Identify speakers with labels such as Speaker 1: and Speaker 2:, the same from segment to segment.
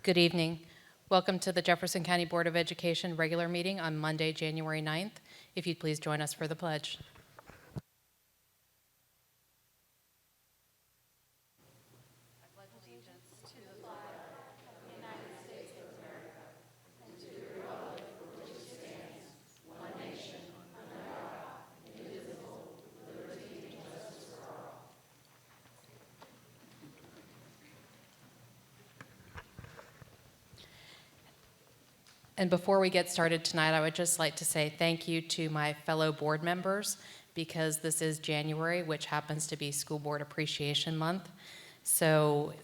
Speaker 1: Good evening. Welcome to the Jefferson County Board of Education regular meeting on Monday, January 9th. If you'd please join us for the pledge. I pledge allegiance to the flag of the United States of America and to the republic for which it stands, one nation, under God, indivisible, with liberty and justice for all. And before we get started tonight, I would just like to say thank you to my fellow board members, because this is January, which happens to be School Board Appreciation Month. So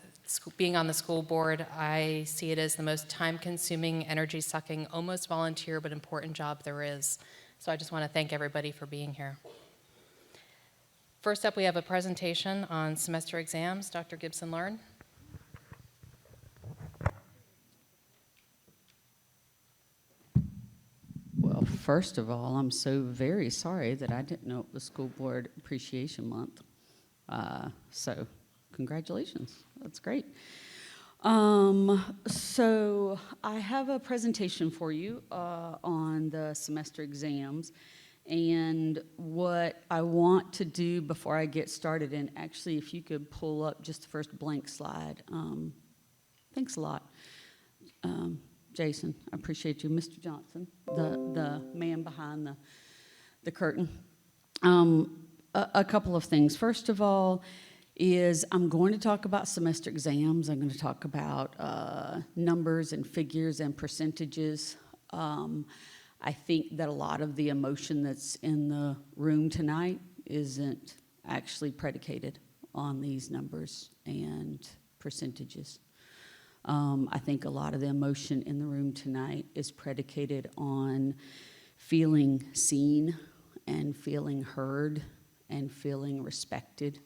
Speaker 1: being on the school board, I see it as the most time-consuming, energy-sucking, almost volunteer but important job there is. So I just want to thank everybody for being here. First up, we have a presentation on semester exams. Dr. Gibson-Learn.
Speaker 2: Well, first of all, I'm so very sorry that I didn't know it was School Board Appreciation Month. So congratulations, that's great. So I have a presentation for you on the semester exams. And what I want to do before I get started, and actually if you could pull up just the first blank slide. Thanks a lot. Jason, I appreciate you. Mr. Johnson, the man behind the curtain. A couple of things. First of all is I'm going to talk about semester exams. I'm going to talk about numbers and figures and percentages. I think that a lot of the emotion that's in the room tonight isn't actually predicated on these numbers and percentages. I think a lot of the emotion in the room tonight is predicated on feeling seen and feeling heard and feeling respected.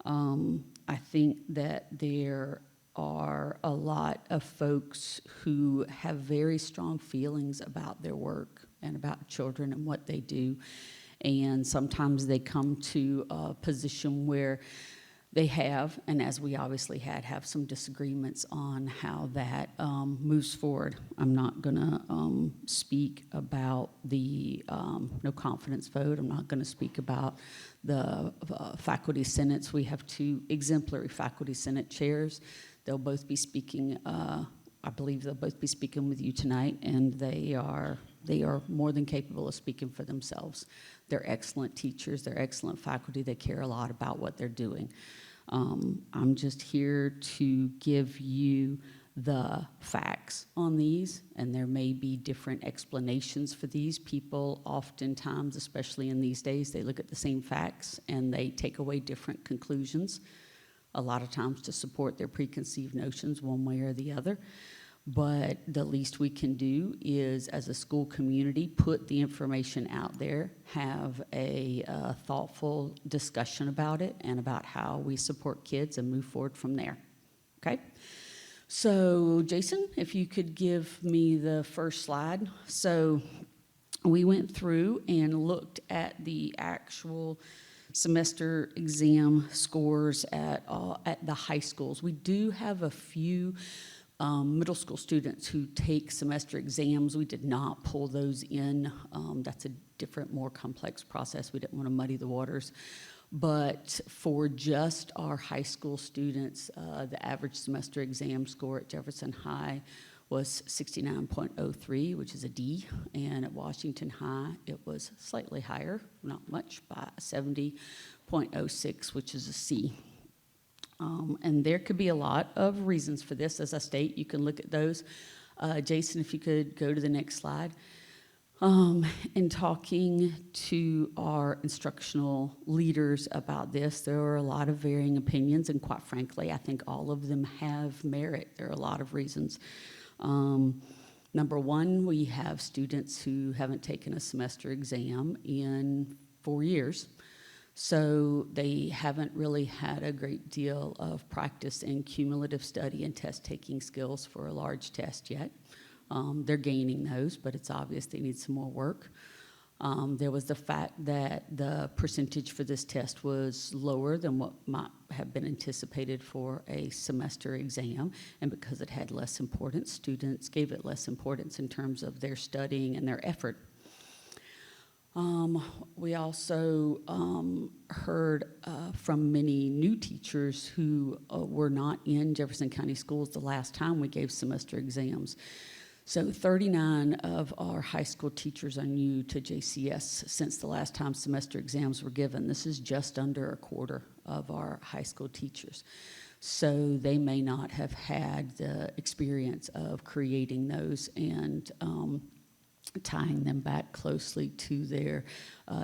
Speaker 2: I think that there are a lot of folks who have very strong feelings about their work and about children and what they do. And sometimes they come to a position where they have, and as we obviously have some disagreements on how that moves forward. I'm not going to speak about the no confidence vote. I'm not going to speak about the faculty senates. We have 2 exemplary faculty senate chairs. They'll both be speaking, I believe they'll both be speaking with you tonight, and they are more than capable of speaking for themselves. They're excellent teachers, they're excellent faculty, they care a lot about what they're doing. I'm just here to give you the facts on these, and there may be different explanations for these. People oftentimes, especially in these days, they look at the same facts and they take away different conclusions, a lot of times to support their preconceived notions one way or the other. But the least we can do is, as a school community, put the information out there, have a thoughtful discussion about it and about how we support kids and move forward from there, okay? So, Jason, if you could give me the first slide. So, we went through and looked at the actual semester exam scores at the high schools. We do have a few middle school students who take semester exams. We did not pull those in. That's a different, more complex process. We didn't want to muddy the waters. But for just our high school students, the average semester exam score at Jefferson High was 69.03, which is a D, and at Washington High, it was slightly higher, not much, by 70.06, which is a C. And there could be a lot of reasons for this. As I state, you can look at those. Jason, if you could go to the next slide. In talking to our instructional leaders about this, there are a lot of varying opinions, and quite frankly, I think all of them have merit. There are a lot of reasons. Number one, we have students who haven't taken a semester exam in 4 years. So they haven't really had a great deal of practice in cumulative study and test-taking skills for a large test yet. They're gaining those, but it's obvious they need some more work. There was the fact that the percentage for this test was lower than what might have been anticipated for a semester exam, and because it had less importance, students gave it less importance in terms of their studying and their effort. We also heard from many new teachers who were not in Jefferson County Schools the last time we gave semester exams. So 39 of our high school teachers are new to JCS since the last time semester exams were given. This is just under a quarter of our high school teachers. So they may not have had the experience of creating those and tying them back closely to their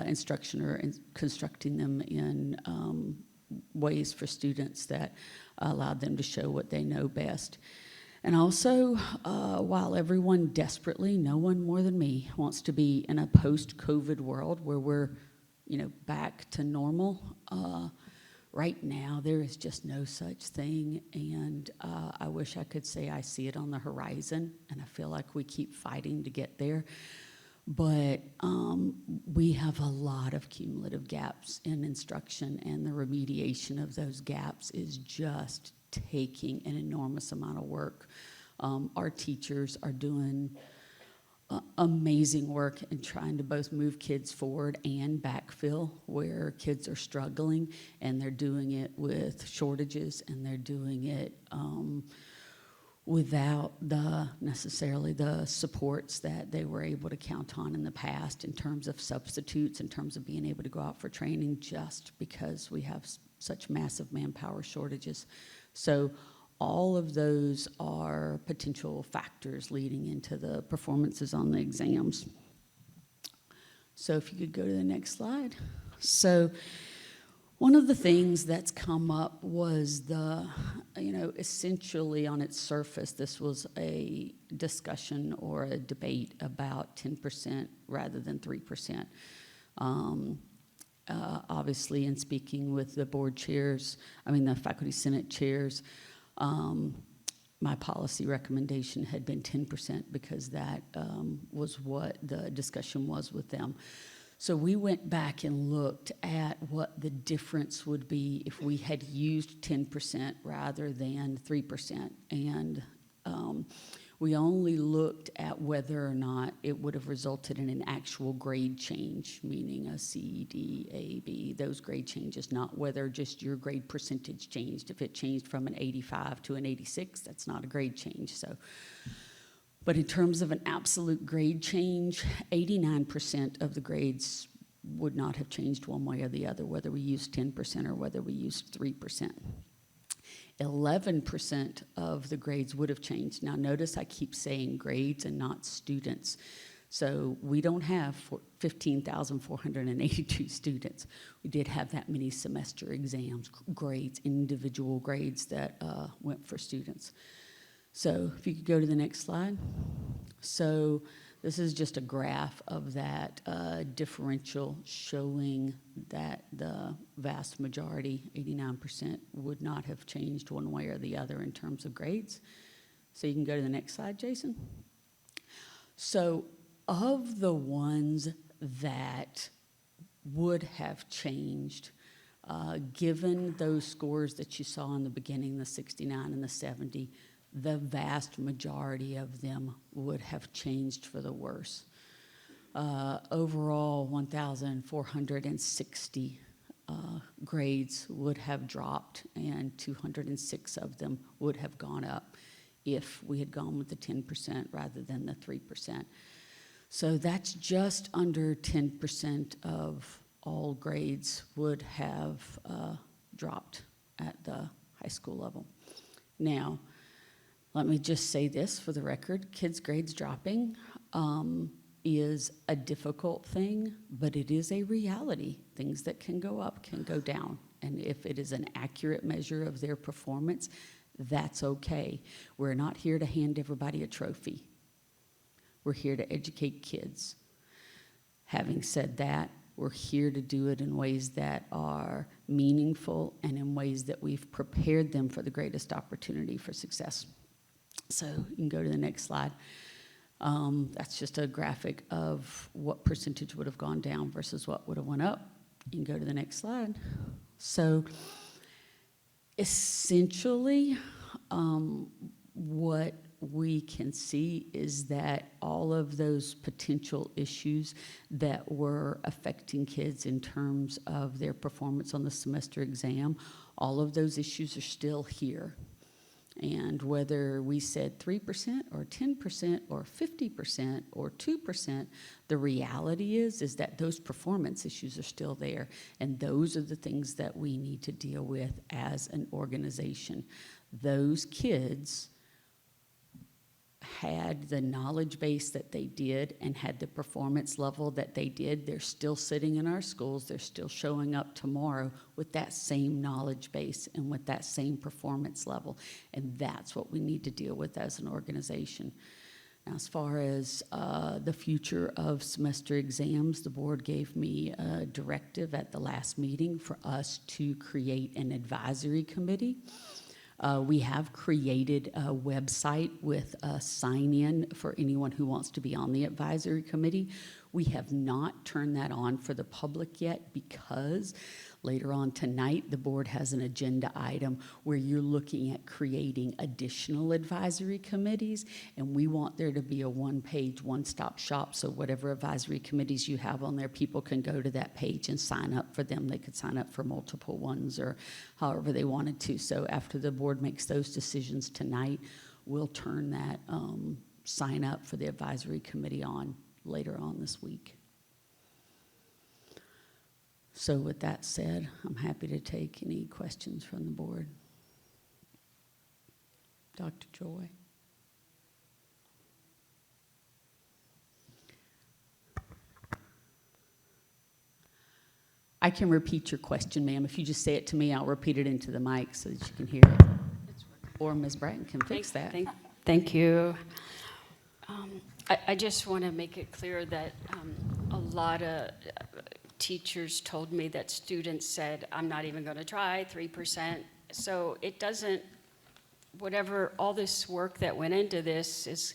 Speaker 2: instruction or constructing them in ways for students that allowed them to show what they know best. And also, while everyone desperately, no one more than me, wants to be in a post-COVID world where we're, back to normal, right now there is just no such thing. And I wish I could say I see it on the horizon, and I feel like we keep fighting to get there. But we have a lot of cumulative gaps in instruction, and the remediation of those gaps is just taking an enormous amount of work. Our teachers are doing amazing work in trying to both move kids forward and backfill where kids are struggling, and they're doing it with shortages, and they're doing it without necessarily the supports that they were able to count on in the past in terms of substitutes, in terms of being able to go out for training, just because we have such massive manpower shortages. So all of those are potential factors leading into the performances on the exams. So if you could go to the next slide. So one of the things that's come up was essentially on its surface, this was a discussion or a debate about 10% rather than 3%. Obviously, in speaking with the board chairs, the faculty senate chairs, my policy recommendation had been 10% because that was what the discussion was with them. So we went back and looked at what the difference would be if we had used 10% rather than 3%. And we only looked at whether or not it would have resulted in an actual grade change, meaning a C, D, A, B, those grade changes, not whether just your grade percentage changed. If it changed from an 85 to an 86, that's not a grade change. But in terms of an absolute grade change, 89% of the grades would not have changed one way or the other, whether we used 10% or whether we used 3%. 11% of the grades would have changed. Now notice I keep saying grades and not students. So we don't have 15,482 students. We did have that many semester exams, grades, individual grades that went for students. So if you could go to the next slide. So this is just a graph of that differential showing that the vast majority, 89%, would not have changed one way or the other in terms of grades. So you can go to the next slide, Jason. So of the ones that would have changed, given those scores that you saw in the beginning, the 69 and the 70, the vast majority of them would have changed for the worse. Overall, 1,460 grades would have dropped, and 206 of them would have gone up if we had gone with the 10% rather than the 3%. So that's just under 10% of all grades would have dropped at the high school level. Now, let me just say this for the record. Kids' grades dropping is a difficult thing, but it is a reality. Things that can go up can go down. And if it is an accurate measure of their performance, that's okay. We're not here to hand everybody a trophy. We're here to educate kids. Having said that, we're here to do it in ways that are meaningful and in ways that we've prepared them for the greatest opportunity for success. So you can go to the next slide. That's just a graphic of what percentage would have gone down versus what would have went up. You can go to the next slide. So essentially, what we can see is that all of those potential issues that were affecting kids in terms of their performance on the semester exam, all of those issues are still here. And whether we said 3% or 10% or 50% or 2%, the reality is that those performance issues are still there. And those are the things that we need to deal with as an organization. Those kids had the knowledge base that they did and had the performance level that they did. They're still sitting in our schools. They're still showing up tomorrow with that same knowledge base and with that same performance level. And that's what we need to deal with as an organization. Now, as far as the future of semester exams, the board gave me a directive at the last meeting for us to create an advisory committee. We have created a website with a sign-in for anyone who wants to be on the advisory committee. We have not turned that on for the public yet because later on tonight, the board has an agenda item where you're looking at creating additional advisory committees, and we want there to be a one-page, one-stop shop, so whatever advisory committees you have on there, people can go to that page and sign up for them. They could sign up for multiple ones or however they wanted to. So after the board makes those decisions tonight, we'll turn that sign up for the advisory committee on later on this week. So with that said, I'm happy to take any questions from the board. Dr. Joy. I can repeat your question, ma'am. If you just say it to me, I'll repeat it into the mic so that you can hear it. Or Ms. Bratton can fix that.
Speaker 3: Thank you. I just want to make it clear that a lot of teachers told me that students said, I'm not even going to try, 3%. So it doesn't, whatever, all this work that went into this is,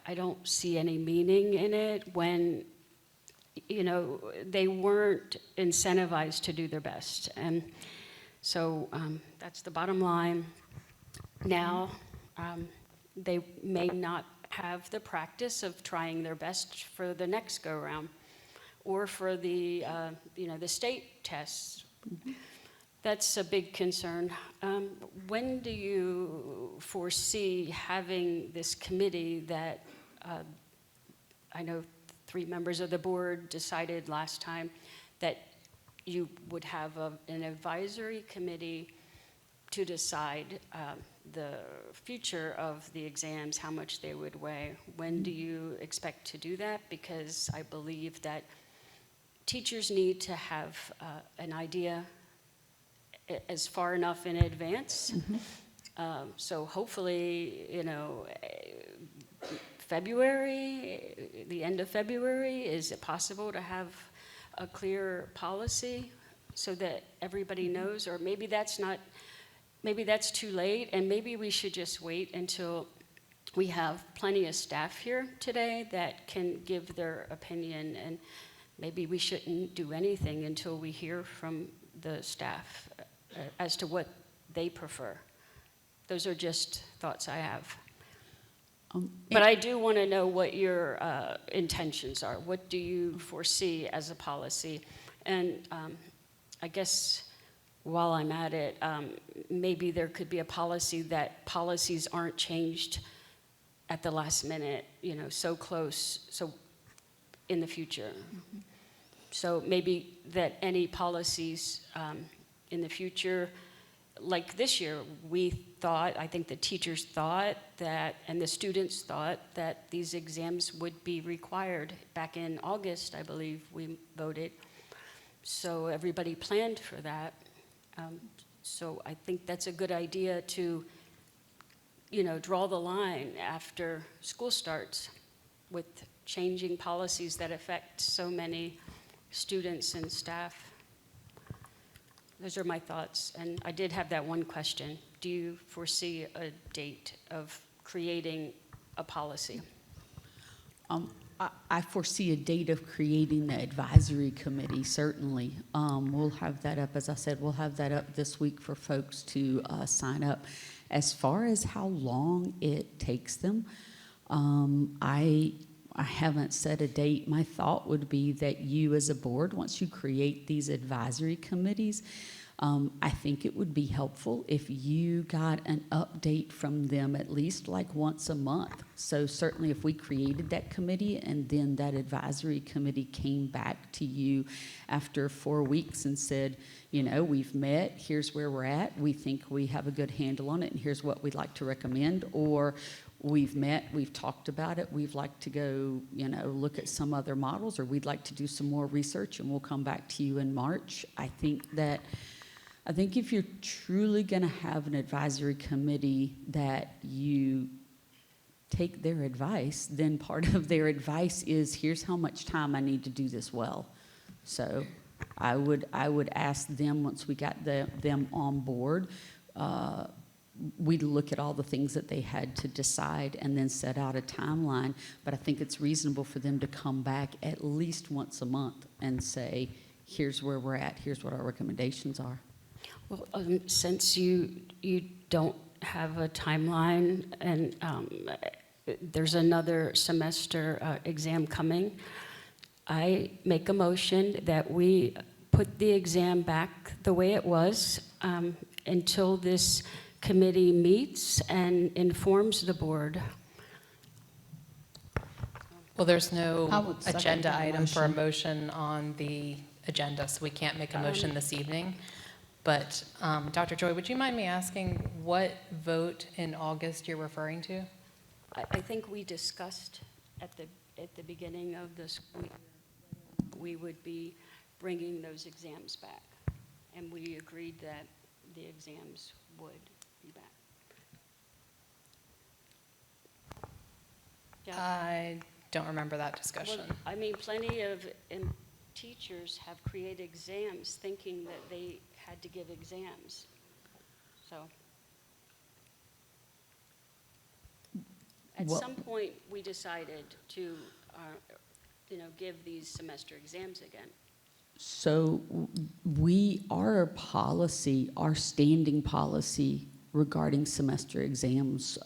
Speaker 3: I don't see any meaning in it when, you know, they weren't incentivized to do their best. And so that's the bottom line. Now, they may not have the practice of trying their best for the next go-around or for the, the state tests. Mm-hmm. That's a big concern. When do you foresee having this committee that I know 3 members of the board decided last time that you would have an advisory committee to decide the future of the exams, how much they would weigh? When do you expect to do that? Because I believe that teachers need to have an idea as far enough in advance. Mm-hmm. So hopefully, February, the end of February, is it possible to have a clear policy so that everybody knows? Or maybe that's too late, and maybe we should just wait until we have plenty of staff here today that can give their opinion, and maybe we shouldn't do anything until we hear from the staff as to what they prefer. Those are just thoughts I have. But I do want to know what your intentions are. What do you foresee as a policy? And I guess while I'm at it, maybe there could be a policy that policies aren't changed at the last minute, so close, so in the future. Mm-hmm. So maybe that any policies in the future, like this year, I think the teachers thought that, and the students thought that these exams would be required. Back in August, I believe we voted. So everybody planned for that. So I think that's a good idea to, draw the line after school starts with changing policies that affect so many students and staff. Those are my thoughts. And I did have that one question. Do you foresee a date of creating a policy?
Speaker 2: I foresee a date of creating the advisory committee, certainly. We'll have that up, as I said, we'll have that up this week for folks to sign up. As far as how long it takes them, I haven't set a date. My thought would be that you as a board, once you create these advisory committees, I think it would be helpful if you got an update from them at least like once a month. So certainly if we created that committee and then that advisory committee came back to you after 4 weeks and said, you know, we've met, here's where we're at, we think we have a good handle on it, and here's what we'd like to recommend, or we've met, we've talked about it, we'd like to go, you know, look at some other models, or we'd like to do some more research and we'll come back to you in March. I think if you're truly going to have an advisory committee that you take their advice, then part of their advice is, here's how much time I need to do this well. So I would ask them, once we got them on board, we'd look at all the things that they had to decide and then set out a timeline. But I think it's reasonable for them to come back at least once a month and say, here's where we're at, here's what our recommendations are.
Speaker 3: Well, since you don't have a timeline and there's another semester exam coming, I make a motion that we put the exam back the way it was until this committee meets and informs the board.
Speaker 1: Well, there's
Speaker 4: I
Speaker 1: no
Speaker 4: would second
Speaker 1: agenda
Speaker 4: that
Speaker 1: item for a
Speaker 4: motion.
Speaker 1: motion on the agenda, so we can't make a motion this evening. But Dr. Joy, would you mind me asking what vote in August you're referring to?
Speaker 3: I think we discussed at the beginning of the school year we would be bringing those exams back, and we agreed that the exams would be back. Yeah.
Speaker 1: I don't remember that discussion.
Speaker 3: Well, I mean, plenty of teachers have created exams thinking that they had to give exams. So at
Speaker 2: Well-
Speaker 3: some point, we decided to, give these semester exams again.
Speaker 2: So our policy, our standing policy regarding semester exams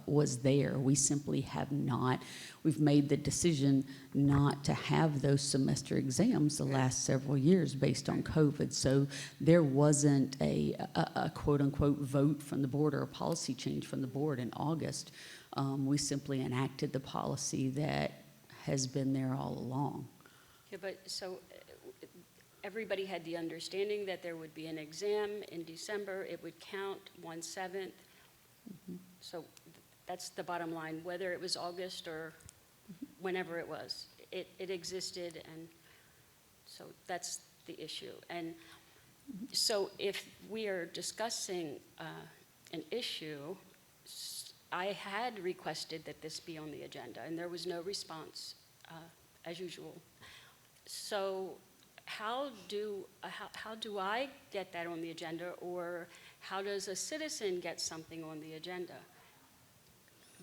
Speaker 2: was there. We simply have not, we've made the decision not to have those semester exams the last several years based on COVID. So there wasn't a quote unquote vote from the board or a policy change from the board in August. We simply enacted the policy that has been there all along.
Speaker 3: Yeah, but so everybody had the understanding that there would be an exam in December. It would count 1/7. So that's the bottom line, whether it was August or whenever it was. It existed, and so that's the issue. And so if we are discussing an issue, I had requested that this be on the agenda, and there was no response, as usual. So how do I get that on the agenda, or how does a citizen get something on the agenda?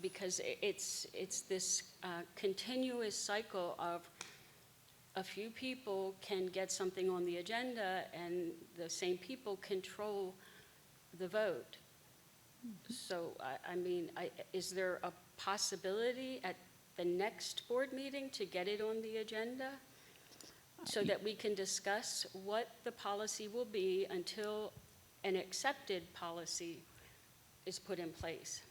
Speaker 3: Because it's this continuous cycle of a few people can get something on the agenda, and the same people control the vote. So, I mean, is there a possibility at the next board meeting to get it on the agenda so that we can discuss what the policy will be until an accepted policy is put in place?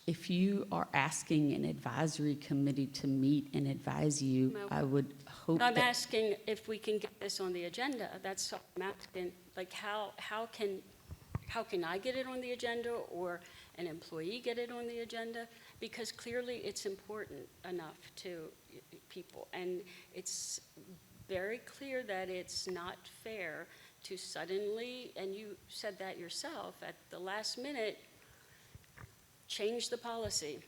Speaker 2: If you are asking an advisory committee to meet and advise you,
Speaker 3: No.
Speaker 2: I would hope
Speaker 3: I'm
Speaker 2: that.
Speaker 3: asking if we can get this on the agenda. That's all I'm asking. Like, how can I get it on the agenda, or an employee get it on the agenda? Because clearly it's important enough to people. And it's very clear that it's not fair to suddenly, and you said that yourself, at the last minute, change the policy,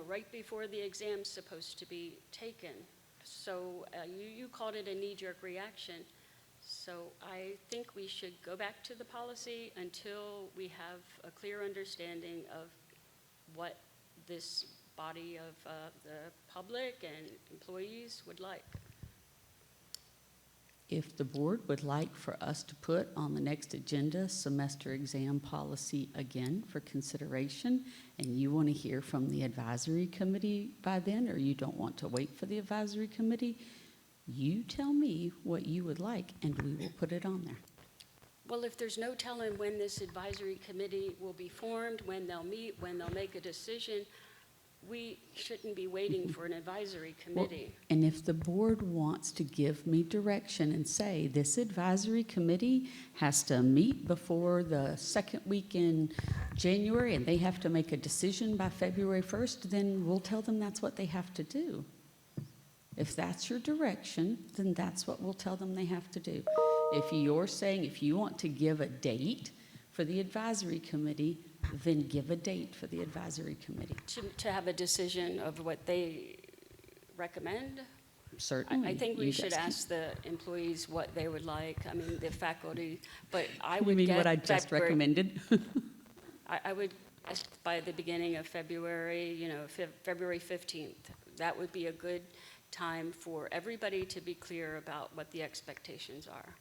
Speaker 3: right before the exam's supposed to be taken. So you called it a knee-jerk reaction. So I think we should go back to the policy until we have a clear understanding of what this body of the public and employees would like.
Speaker 2: If the board would like for us to put on the next agenda semester exam policy again for consideration, and you want to hear from the advisory committee by then, or you don't want to wait for the advisory committee, you tell me what you would like, and we will put it on there.
Speaker 3: Well, if there's no telling when this advisory committee will be formed, when they'll meet, when they'll make a decision, we shouldn't be waiting for an advisory committee.
Speaker 2: And if the board wants to give me direction and say, this advisory committee has to meet before the second week in January, and they have to make a decision by February 1st, then we'll tell them that's what they have to do. If that's your direction, then that's what we'll tell them they have to do. If you're saying, if you want to give a date for the advisory committee, then give a date for the advisory committee.
Speaker 3: To have a decision of what they recommend?
Speaker 2: Certainly.
Speaker 3: I think we
Speaker 2: you
Speaker 3: should
Speaker 2: guys can-
Speaker 3: ask the employees what they would like, I mean, the faculty, but I
Speaker 2: You
Speaker 3: would
Speaker 2: mean
Speaker 3: get
Speaker 2: what I just
Speaker 3: February-
Speaker 2: recommended?
Speaker 3: I would, guess by the beginning of February, February 15th, that would be a good time for everybody to be clear about what the expectations are.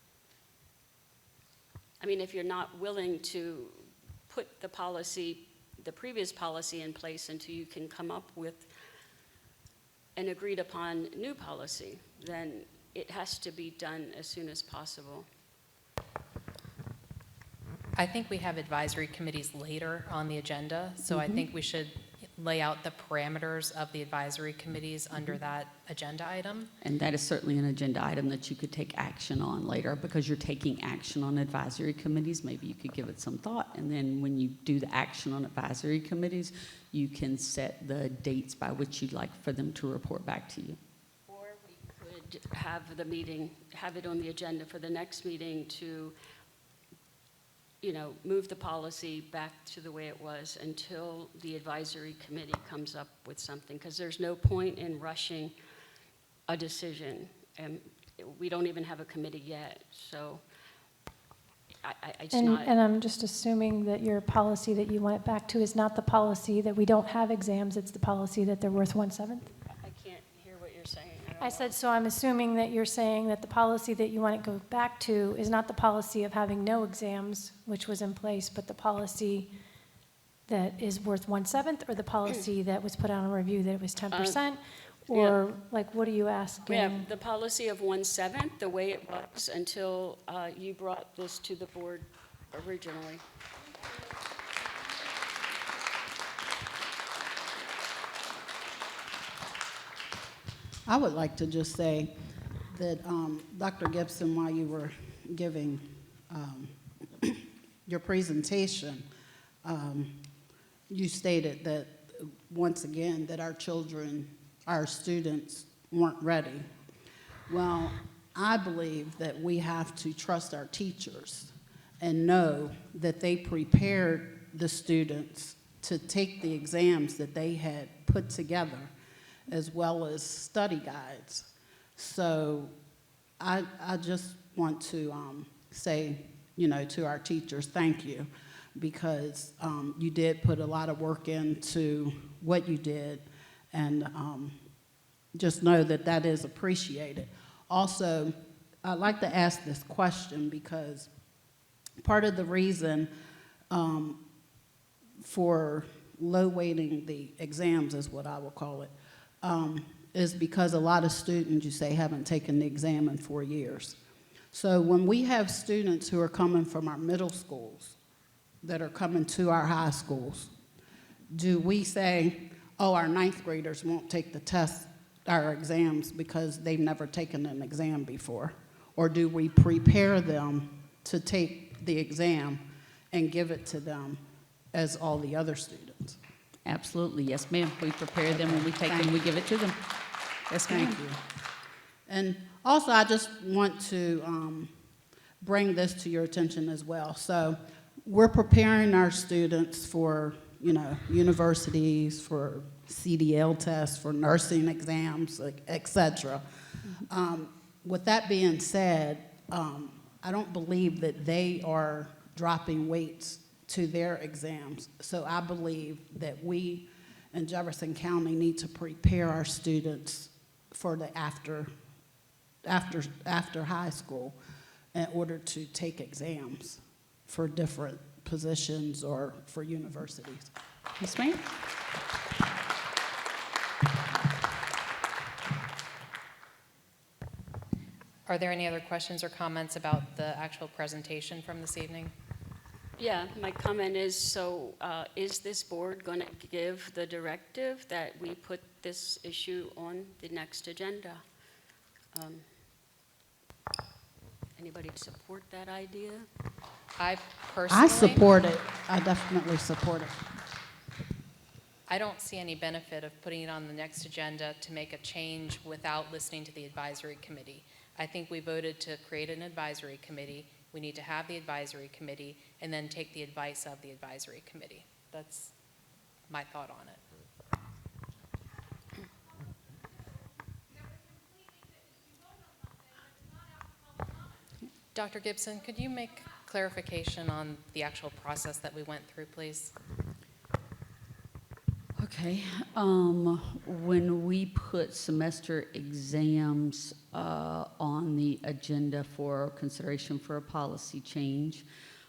Speaker 3: I mean, if you're not willing to put the policy, the previous policy in place until you can come up with an agreed upon new policy, then it has to be done as soon as possible.
Speaker 1: I think we have advisory committees later on the agenda, so I think we should lay out the parameters of the advisory committees under that agenda item.
Speaker 2: And that is certainly an agenda item that you could take action on later, because you're taking action on advisory committees. Maybe you could give it some thought, and then when you do the action on advisory committees, you can set the dates by which you'd like for them to report back to you.
Speaker 3: Or we could have the meeting, have it on the agenda for the next meeting to, move the policy back to the way it was until the advisory committee comes up with something, because there's no point in rushing a decision. And we don't even have a committee yet, so it's not.
Speaker 4: And I'm just assuming that your policy that you want it back to is not the policy that we don't have exams, it's the policy that they're worth 1/7?
Speaker 3: I can't hear what you're saying. don't
Speaker 4: I
Speaker 3: know.
Speaker 4: said, so I'm assuming that you're saying that the policy that you want it go back to is not the policy of having no exams, which was in place, but the policy that is worth 1/7, or the policy that was put out on review that it was 10%? Or like, what are you asking?
Speaker 3: We have the policy of 1/7, the way it was until you brought this to the board originally.
Speaker 5: I would like to just say that, Dr. Gibson, while you were giving your presentation, you stated that, once again, that our children, our students weren't ready. Well, I believe that we have to trust our teachers and know that they prepared the students to take the exams that they had put together, as well as study guides. So I just want to say, to our teachers, thank you, because you did put a lot of work into what you did, and just know that that is appreciated. Also, I'd like to ask this question because part of the reason for low weighting the exams, is what I will call it, is because a lot of students, you say, haven't taken the exam in 4 years. So when we have students who are coming from our middle schools that are coming to our high schools, do we say, oh, our 9th graders won't take the test, our exams, because they've never taken an exam before? Or do we prepare them to take the exam and give it to them as all the other students?
Speaker 2: Absolutely, yes, ma'am. We prepare them, when we take them, we give it to them. Yes, ma'am.
Speaker 5: Thank you. And also, I just want to bring this to your attention as well. So we're preparing our students for, universities, for CDL tests, for nursing exams, et cetera. With that being said, I don't believe that they are dropping weights to their exams. So I believe that we, and Jefferson County need to prepare our students for the after high school in order to take exams for different positions or for universities.
Speaker 2: Yes, ma'am?
Speaker 1: Are there any other questions or comments about the actual presentation from this evening?
Speaker 3: Yeah, my comment is, so is this board going to give the directive that we put this issue on the next agenda? Anybody support that idea?
Speaker 1: I personally,
Speaker 5: I support it. I definitely support it.
Speaker 1: I don't see any benefit of putting it on the next agenda to make a change without listening to the advisory committee. I think we voted to create an advisory committee. We need to have the advisory committee and then take the advice of the advisory committee. That's my thought on it. Dr. Gibson, could you make clarification on the actual process that we went through, please?
Speaker 2: Okay, when we put semester exams on the agenda for consideration for a policy change,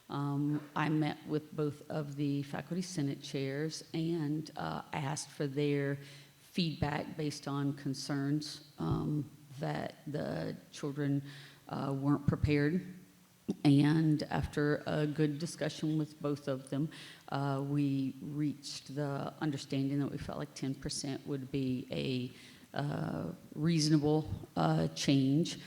Speaker 2: I met with both of the faculty senate chairs and asked for their feedback based on concerns that the children weren't prepared. And after a good discussion with both of them, we reached the understanding that we felt like 10% would be a reasonable change.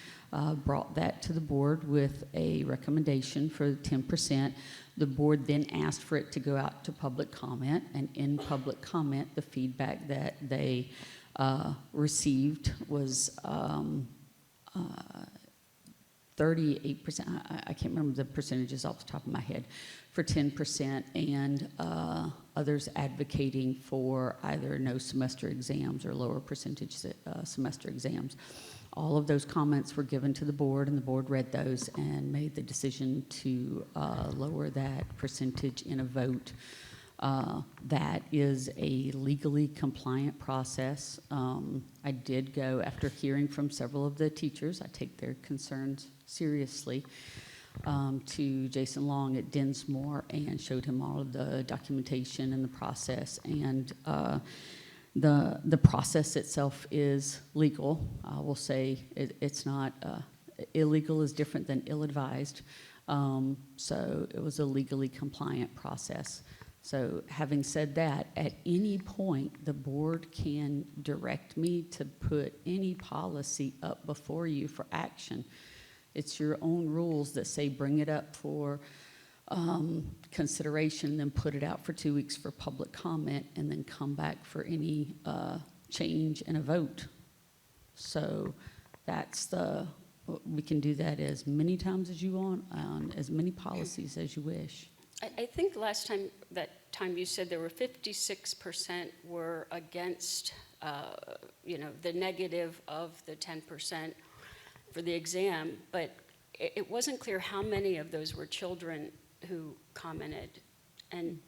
Speaker 2: Brought that to the board with a recommendation for 10%. The board then asked for it to go out to public comment, and in public comment, the feedback that they received was 38%, I can't remember the percentages off the top of my head, for 10%, and others advocating for either no semester exams or lower percentage semester exams. All of those comments were given to the board, and the board read those and made the decision to lower that percentage in a vote. That is a legally compliant process. I did go, after hearing from several of the teachers, I take their concerns seriously, to Jason Long at Dinsmore and showed him all of the documentation and the process. And the process itself is legal. I will say it's not, illegal is different than ill-advised. So it was a legally compliant process. So having said that, at any point, the board can direct me to put any policy up before you for action. It's your own rules that say bring it up for consideration, then put it out for 2 weeks for public comment, and then come back for any change and a vote. So that's we can do that as many times as you want, on as many policies as you wish.
Speaker 3: I think last time, you said there were 56% were against, the negative of the 10% for the exam, but it wasn't clear how many of those were children who commented. And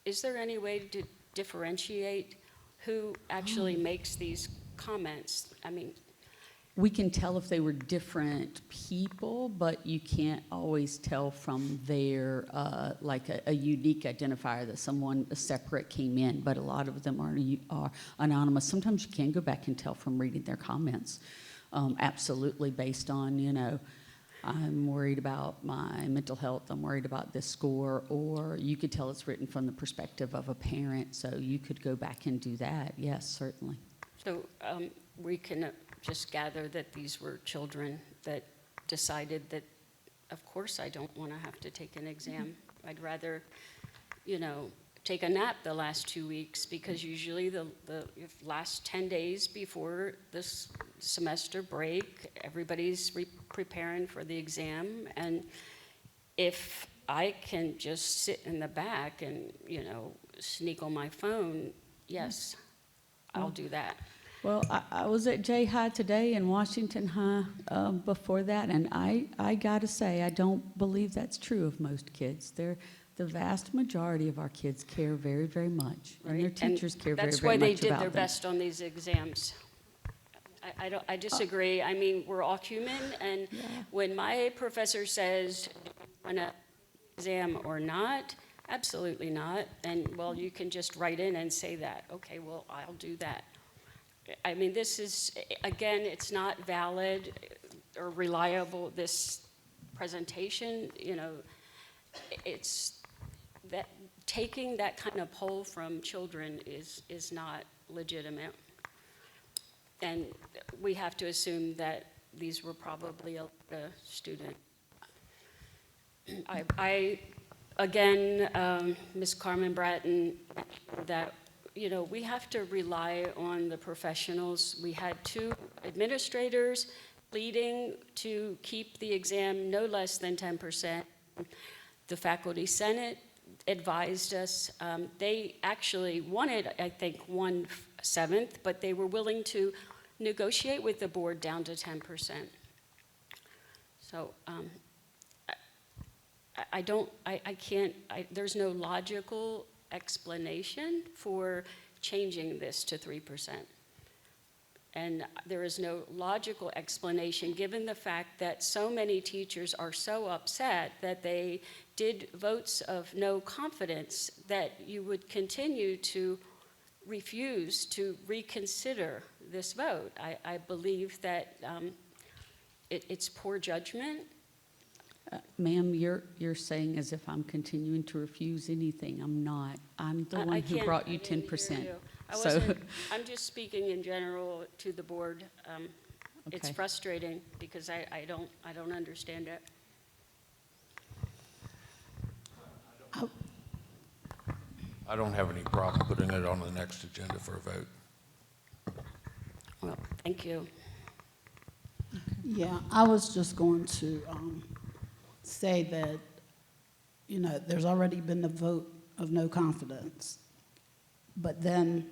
Speaker 3: is there any way to differentiate who actually makes these comments? I mean,
Speaker 2: We can tell if they were different people, but you can't always tell from their, like a unique identifier that someone separate came in, but a lot of them are anonymous. Sometimes you can go back and tell from reading their comments, absolutely based on, I'm worried about my mental health, I'm worried about this score, or you could tell it's written from the perspective of a parent, so you could go back and do that, yes, certainly.
Speaker 3: so we can just gather that these were children that decided that, of course, I don't want to have to take an exam. I'd rather, take a nap the last 2 weeks, because usually the last 10 days before this semester break, everybody's preparing for the exam. And if I can just sit in the back and, sneak on my phone, yes, I'll do that.
Speaker 2: Well, I was at J High today and Washington High before that, and I got to say, I don't believe that's true of most kids. They're The vast majority of our kids care very, very much, and their
Speaker 3: right?
Speaker 2: teachers care very,
Speaker 3: That's
Speaker 2: very
Speaker 3: why they
Speaker 2: much
Speaker 3: did
Speaker 2: about
Speaker 3: their
Speaker 2: them.
Speaker 3: best on these exams. I disagree. I mean, we're all human, and
Speaker 2: Yeah.
Speaker 3: when my professor says, "Want an exam or not?" Absolutely not. And, well, you can just write in and say that. Okay, well, I'll do that. I mean, this is, again, it's not valid or reliable, this presentation, you know, it's that, taking that kind of poll from children is not legitimate. And we have to assume that these were probably a student. Again, Ms. Carmen Bratton, that, you know, we have to rely on the professionals. We had 2 administrators pleading to keep the exam no less than 10%. The faculty senate advised us, they actually wanted, I think, 1/7, but they were willing to negotiate with the board down to 10%. So there's no logical explanation for changing this to 3%. And there is no logical explanation, given the fact that so many teachers are so upset that they did votes of no confidence, that you would continue to refuse to reconsider this vote. I believe that it's poor judgment.
Speaker 2: Ma'am, you're saying as if I'm continuing to refuse anything. I'm not. I'm the one who
Speaker 3: can't-
Speaker 2: brought you
Speaker 3: I didn't hear
Speaker 2: 10%.
Speaker 3: you.
Speaker 2: So,
Speaker 3: I'm just speaking in general to the board. It's
Speaker 2: Okay.
Speaker 3: frustrating because I don't understand it.
Speaker 6: I don't have any problem putting it on the next agenda for a vote.
Speaker 3: Well, thank you.
Speaker 5: Yeah, I was just going to say that, you know, there's already been the vote of no confidence, but then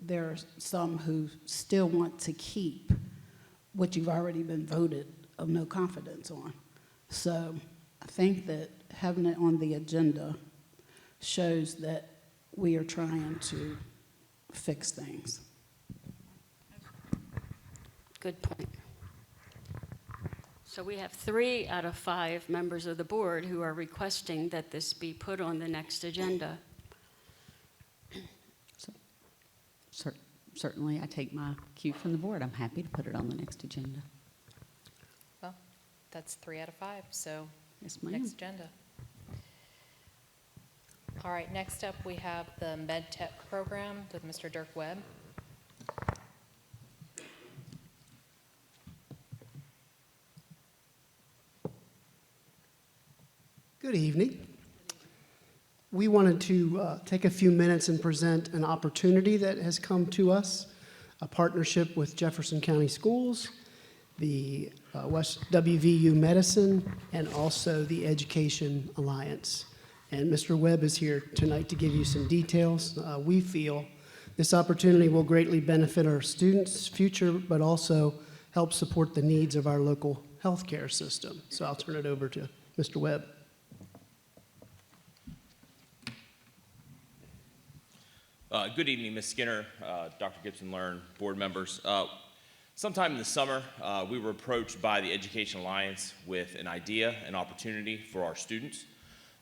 Speaker 5: there are some who still want to keep what you've already been voted of no confidence on. So I think that having it on the agenda shows that we are trying to fix things.
Speaker 3: Good point. So we have 3 out of 5 members of the board who are requesting that this be put on the next agenda.
Speaker 2: certainly, I take my cue from the board. I'm happy to put it on the next agenda.
Speaker 1: Well, that's 3 out of 5, so
Speaker 2: Yes, ma'am.
Speaker 1: next agenda. All right, next up, we have the Med Tech program with Mr. Dirk Webb.
Speaker 7: Good evening. We wanted to take a few minutes and present an opportunity that has come to us, a partnership with Jefferson County Schools, the West WVU Medicine, and also the Education Alliance. And Mr. Webb is here tonight to give you some details. We feel this opportunity will greatly benefit our students' future, but also help support the needs of our local healthcare system. So I'll turn it over to Mr. Webb.
Speaker 8: Good evening, Ms. Skinner, Dr. Gibson-Learn, board members. Sometime in the summer, we were approached by the Education Alliance with an idea, an opportunity for our students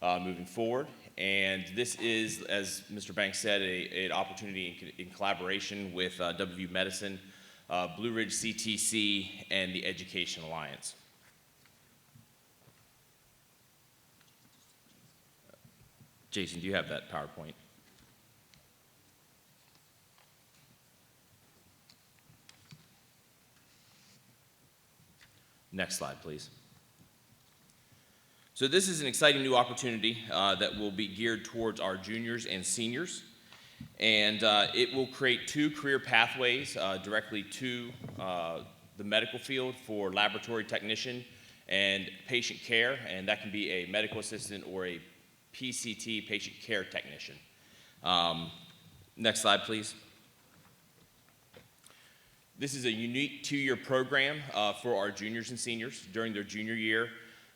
Speaker 8: moving forward. And this is, as Mr. Banks said, an opportunity in collaboration with WVU Medicine, Blue Ridge CTC, and the Education Alliance. Jason, do you have that PowerPoint? Next slide, please. So this is an exciting new opportunity that will be geared towards our juniors and seniors. And it will create 2 career pathways directly to the medical field for laboratory technician and patient care. And that can be a medical assistant or a PCT, patient care technician. Next slide, please. This is a unique 2-year program for our juniors and seniors during their junior year.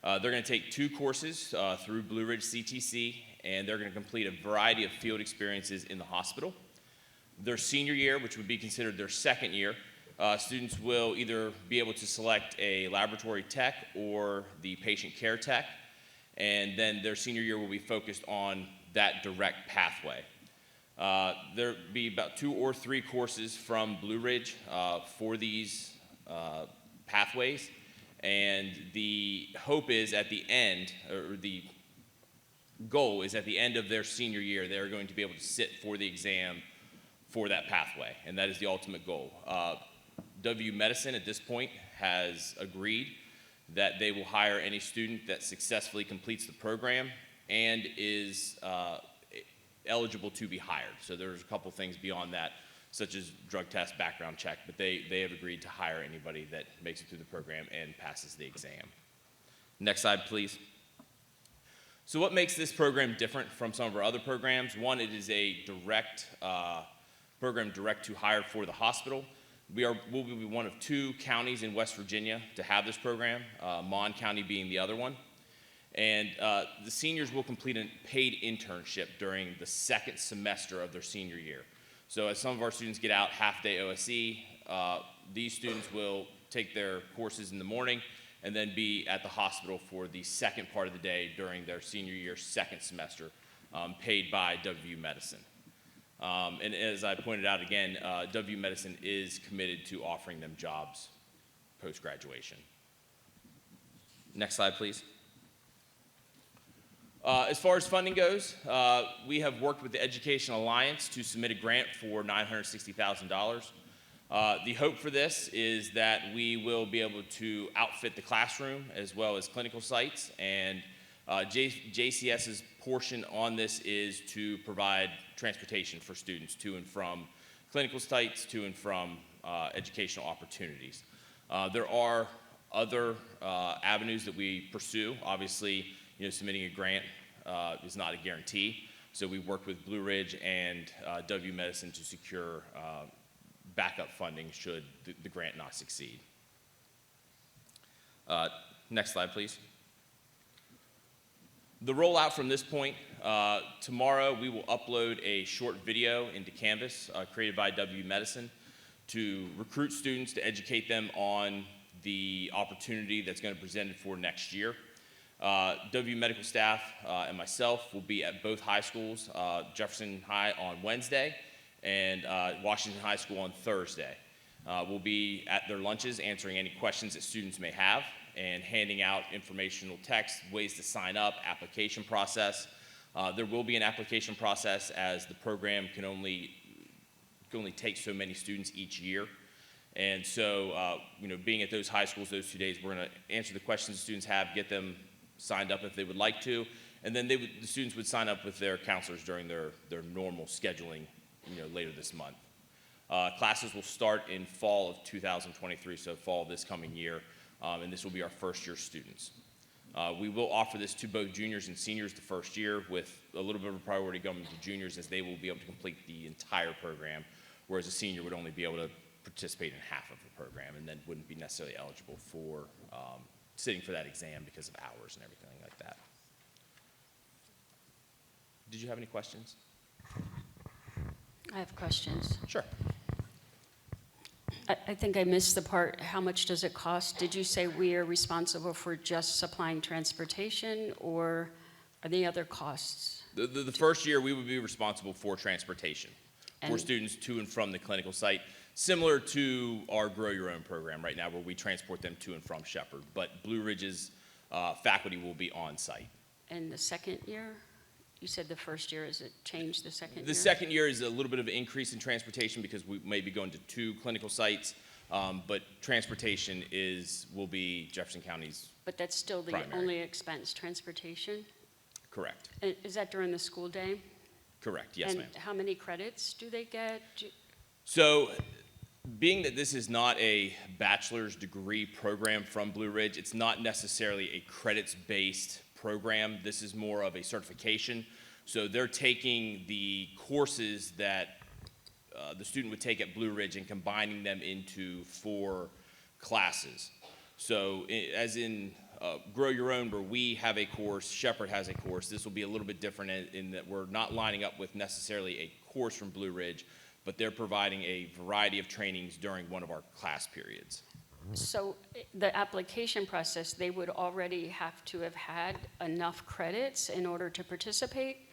Speaker 8: They're going to take 2 courses through Blue Ridge CTC, and they're going to complete a variety of field experiences in the hospital. Their senior year, which would be considered their second year, students will either be able to select a laboratory tech or the patient care tech, and then their senior year will be focused on that direct pathway. There'll be about 2 or 3 courses from Blue Ridge for these pathways, and the hope is at the end, or the goal is at the end of their senior year, they're going to be able to sit for the exam for that pathway, and that is the ultimate goal. BoE Medicine at this point has agreed that they will hire any student that successfully completes the program and is eligible to be hired. So there's a couple things beyond that, such as drug test, background check, but they have agreed to hire anybody that makes it through the program and passes the exam. Next slide, please. So what makes this program different from some of our other programs? One, it is a direct program direct to hire for the hospital. We'll be one of 2 counties in West Virginia to have this program, Mon County being the other one. And the seniors will complete a paid internship during the 2nd semester of their senior year. So as some of our students get out half-day OSE, these students will take their courses in the morning and then be at the hospital for the second part of the day during their senior year 2nd semester, paid by BoE Medicine. And as I pointed out again, BoE Medicine is committed to offering them jobs post-graduation. Next slide, please. As far as funding goes, we have worked with the Education Alliance to submit a grant for $960,000. The hope for this is that we will be able to outfit the classroom as well as clinical sites, and JCS's portion on this is to provide transportation for students to and from clinical sites, to and from educational opportunities. There are other avenues that we pursue. Obviously, submitting a grant is not a guarantee. So we work with Blue Ridge and BoE Medicine to secure backup funding should the grant not succeed. Next slide, please. The rollout from this point, tomorrow we will upload a short video into Canvas created by BoE Medicine to recruit students, to educate them on the opportunity that's going to be presented for next year. BoE medical staff and myself will be at both high schools, Jefferson High on Wednesday and Washington High School on Thursday. We'll be at their lunches answering any questions that students may have and handing out informational text, ways to sign up, application process. There will be an application process as the program can only take so many students each year. And so, being at those high schools those 2 days, we're going to answer the questions students have, get them signed up if they would like to, and then the students would sign up with their counselors during their normal scheduling, later this month. Classes will start in fall of 2023, so fall of this coming year, and this will be our first-year students. We will offer this to both juniors and seniors the first year, with a little bit of a priority going to juniors, as they will be able to complete the entire program, whereas a senior would only be able to participate in half of the program and then wouldn't be necessarily eligible for sitting for that exam because of hours and everything like that. Did you have any questions?
Speaker 3: I have questions.
Speaker 8: Sure.
Speaker 3: I think I missed the part, how much does it cost? Did you say we are responsible for just supplying transportation, or are there other costs?
Speaker 8: The first year, we would be responsible for transportation for
Speaker 3: And-
Speaker 8: students to and from the clinical site, similar to our Grow Your Own program right now, where we transport them to and from Shepherd. But Blue Ridge's faculty will be on site.
Speaker 3: And the second year? You said the first year, is it changed the second year?
Speaker 8: The second year is a little bit of an increase in transportation because we may be going to 2 clinical sites, but transportation will be Jefferson County's.
Speaker 3: But that's still the
Speaker 8: primary.
Speaker 3: only expense, transportation?
Speaker 8: Correct.
Speaker 3: And is that during the school day?
Speaker 8: Correct. Yes, ma'am.
Speaker 3: And how many credits do they get?
Speaker 8: So, being that this is not a bachelor's degree program from Blue Ridge, it's not necessarily a credits-based program. This is more of a certification. So they're taking the courses that the student would take at Blue Ridge and combining them into 4 classes. So as in Grow Your Own, where we have a course, Shepherd has a course. This will be a little bit different in that we're not lining up with necessarily a course from Blue Ridge, but they're providing a variety of trainings during one of our class periods.
Speaker 3: So the application process, they would already have to have had enough credits in order to participate?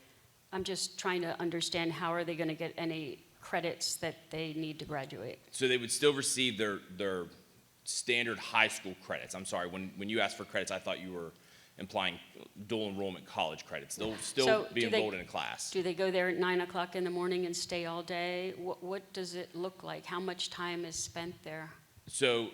Speaker 3: I'm just trying to understand, how are they going to get any credits that they need to graduate?
Speaker 8: So they would still receive their standard high school credits. I'm sorry, when you asked for credits, I thought you were implying dual enrollment college credits. They'll still
Speaker 3: So
Speaker 8: be
Speaker 3: do they-
Speaker 8: enrolled in a class.
Speaker 3: Do they go there at 9 o'clock in the morning and stay all day? What does it look like? How much time is spent there?
Speaker 8: So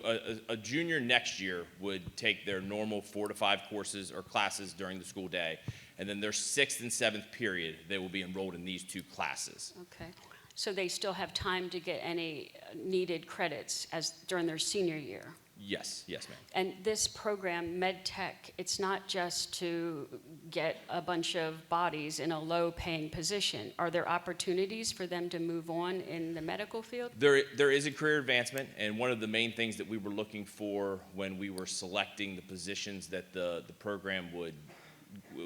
Speaker 8: a junior next year would take their normal 4 to 5 courses or classes during the school day, and then their 6th and 7th period, they will be enrolled in these 2 classes.
Speaker 3: Okay. So they still have time to get any needed credits during their senior year?
Speaker 8: Yes, yes, ma'am.
Speaker 3: And this program, MedTech, it's not just to get a bunch of bodies in a low-paying position. Are there opportunities for them to move on in the medical field?
Speaker 8: There is a career advancement, and one of the main things that we were looking for when we were selecting the positions that the program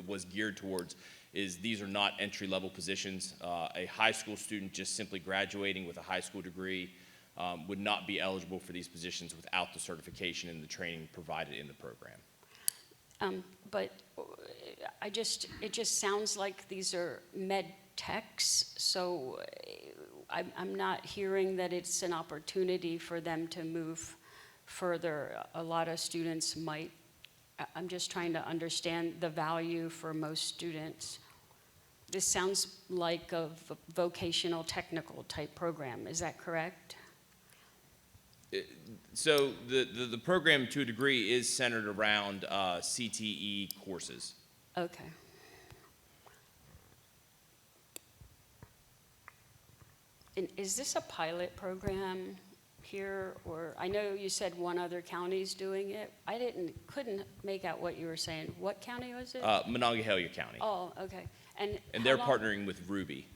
Speaker 8: was geared towards is these are not entry-level positions. A high school student just simply graduating with a high school degree would not be eligible for these positions without the certification and the training provided in the program.
Speaker 3: But it just sounds like these are med techs, so I'm not hearing that it's an opportunity for them to move further. A lot of students might. I'm just trying to understand the value for most students. This sounds like a vocational technical type program. Is that correct?
Speaker 8: So the program, to a degree, is centered around CTE courses.
Speaker 3: Okay. And is this a pilot program here, or I know you said one other county's doing it. I couldn't make out what you were saying. What county was it?
Speaker 8: Monongahela County.
Speaker 3: Oh, okay. And
Speaker 8: They're
Speaker 3: how long-
Speaker 8: partnering with Ruby.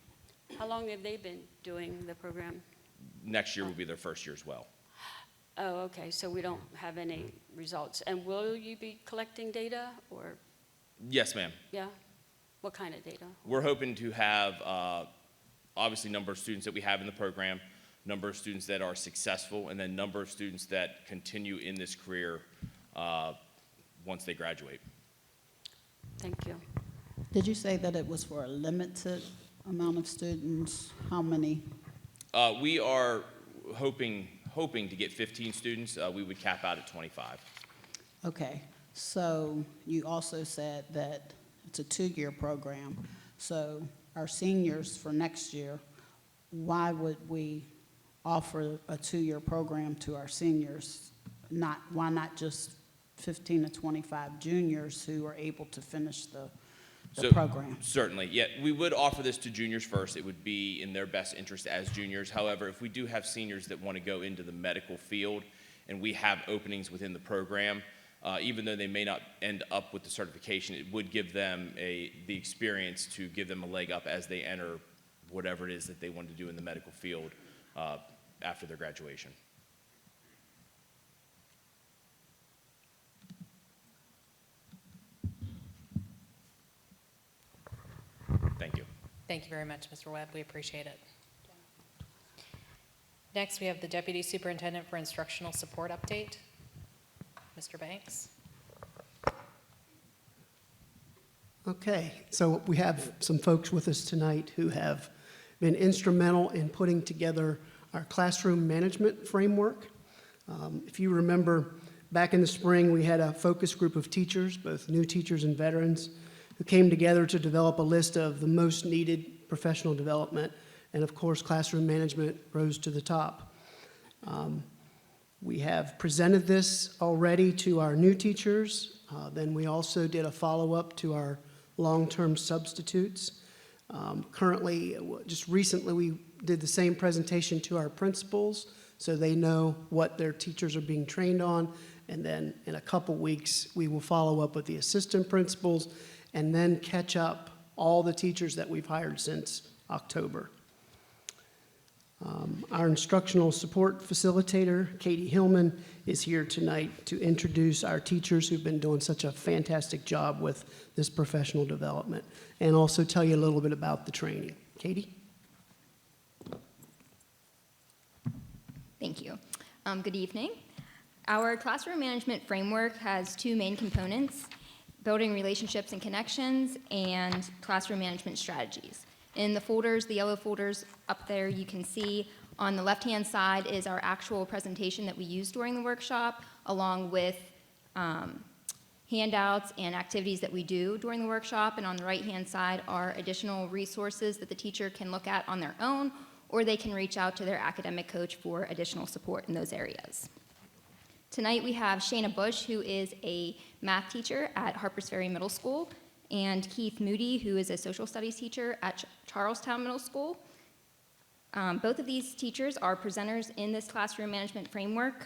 Speaker 3: How long have they been doing the program?
Speaker 8: Next year will be their first year as well.
Speaker 3: Oh, okay, so we don't have any results. And will you be collecting data, or,
Speaker 8: Yes, ma'am.
Speaker 3: yeah? What kind of data?
Speaker 8: We're hoping to have, obviously, number of students that we have in the program, number of students that are successful, and then number of students that continue in this career once they graduate.
Speaker 3: Thank you.
Speaker 5: Did you say that it was for a limited amount of students? How many?
Speaker 8: We are hoping to get 15 students. We would cap out at 25.
Speaker 5: Okay, so you also said that it's a 2-year program. So our seniors for next year, why would we offer a 2-year program to our seniors? Why not just 15 to 25 juniors who are able to finish the program?
Speaker 8: Certainly, yeah. We would offer this to juniors first. It would be in their best interest as juniors. However, if we do have seniors that want to go into the medical field and we have openings within the program, even though they may not end up with the certification, it would give them the experience to give them a leg up as they enter whatever it is that they want to do in the medical field after their graduation. Thank you.
Speaker 1: Thank you very much, Mr. Webb. We appreciate it. Next, we have the Deputy Superintendent for Instructional Support update. Mr. Banks.
Speaker 7: Okay, so we have some folks with us tonight who have been instrumental in putting together our classroom management framework. If you remember, back in the spring, we had a focus group of teachers, both new teachers and veterans, who came together to develop a list of the most needed professional development, and of course, classroom management rose to the top. We have presented this already to our new teachers. Then we also did a follow-up to our long-term substitutes. Currently, just recently, we did the same presentation to our principals so they know what their teachers are being trained on. And then in a couple weeks, we will follow up with the assistant principals and then catch up all the teachers that we've hired since October. Our instructional support facilitator, Katie Hillman, is here tonight to introduce our teachers who've been doing such a fantastic job with this professional development, and also tell you a little bit about the training. Katie?
Speaker 9: Thank you. Good evening. Our classroom management framework has two main components: building relationships and connections, and classroom management strategies. In the folders, the yellow folders up there, you can see on the left-hand side is our actual presentation that we used during the workshop, along with handouts and activities that we do during the workshop. And on the right-hand side are additional resources that the teacher can look at on their own, or they can reach out to their academic coach for additional support in those areas. Tonight we have Shayna Bush, who is a math teacher at Harpers Ferry Middle School, and Keith Moody, who is a social studies teacher at Charlestown Middle School. Both of these teachers are presenters in this classroom management framework,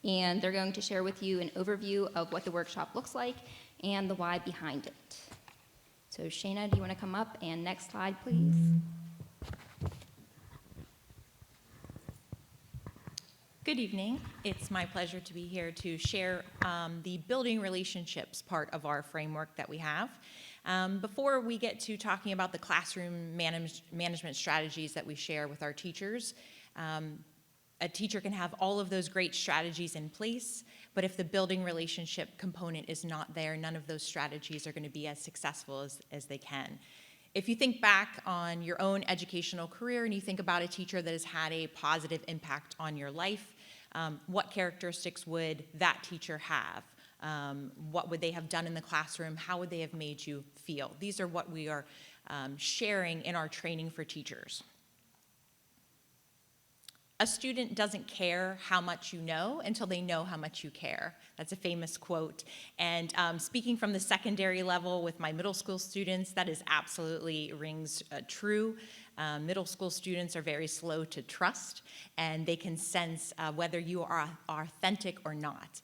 Speaker 9: and they're going to share with you an overview of what the workshop looks like and the why behind it. So Shayna, do you want to come up? And next slide, please.
Speaker 10: Good evening. It's my pleasure to be here to share the building relationships part of our framework that we have. Before we get to talking about the classroom management strategies that we share with our teachers, a teacher can have all of those great strategies in place, but if the building relationship component is not there, none of those strategies are going to be as successful as they can. If you think back on your own educational career and you think about a teacher that has had a positive impact on your life, what characteristics would that teacher have? What would they have done in the classroom? How would they have made you feel? These are what we are sharing in our training for teachers. A student doesn't care how much you know until they know how much you care. That's a famous quote. And speaking from the secondary level with my middle school students, that is absolutely rings true. Middle school students are very slow to trust, and they can sense whether you are authentic or not.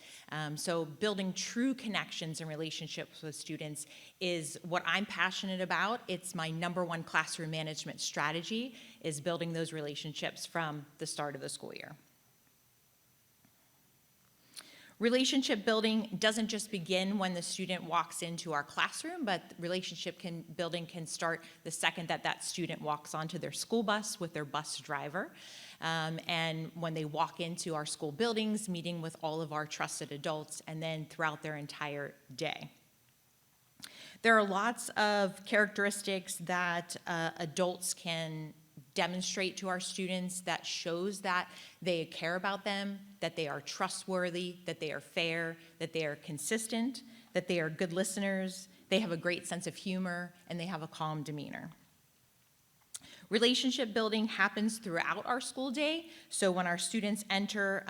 Speaker 10: So building true connections and relationships with students is what I'm passionate about. It's my #1 classroom management strategy, is building those relationships from the start of the school year. Relationship building doesn't just begin when the student walks into our classroom, but relationship building can start the second that student walks onto their school bus with their bus driver, and when they walk into our school buildings, meeting with all of our trusted adults, and then throughout their entire day. There are lots of characteristics that adults can demonstrate to our students that shows that they care about them, that they are trustworthy, that they are fair, that they are consistent, that they are good listeners, they have a great sense of humor, and they have a calm demeanor. Relationship building happens throughout our school day. So when our students enter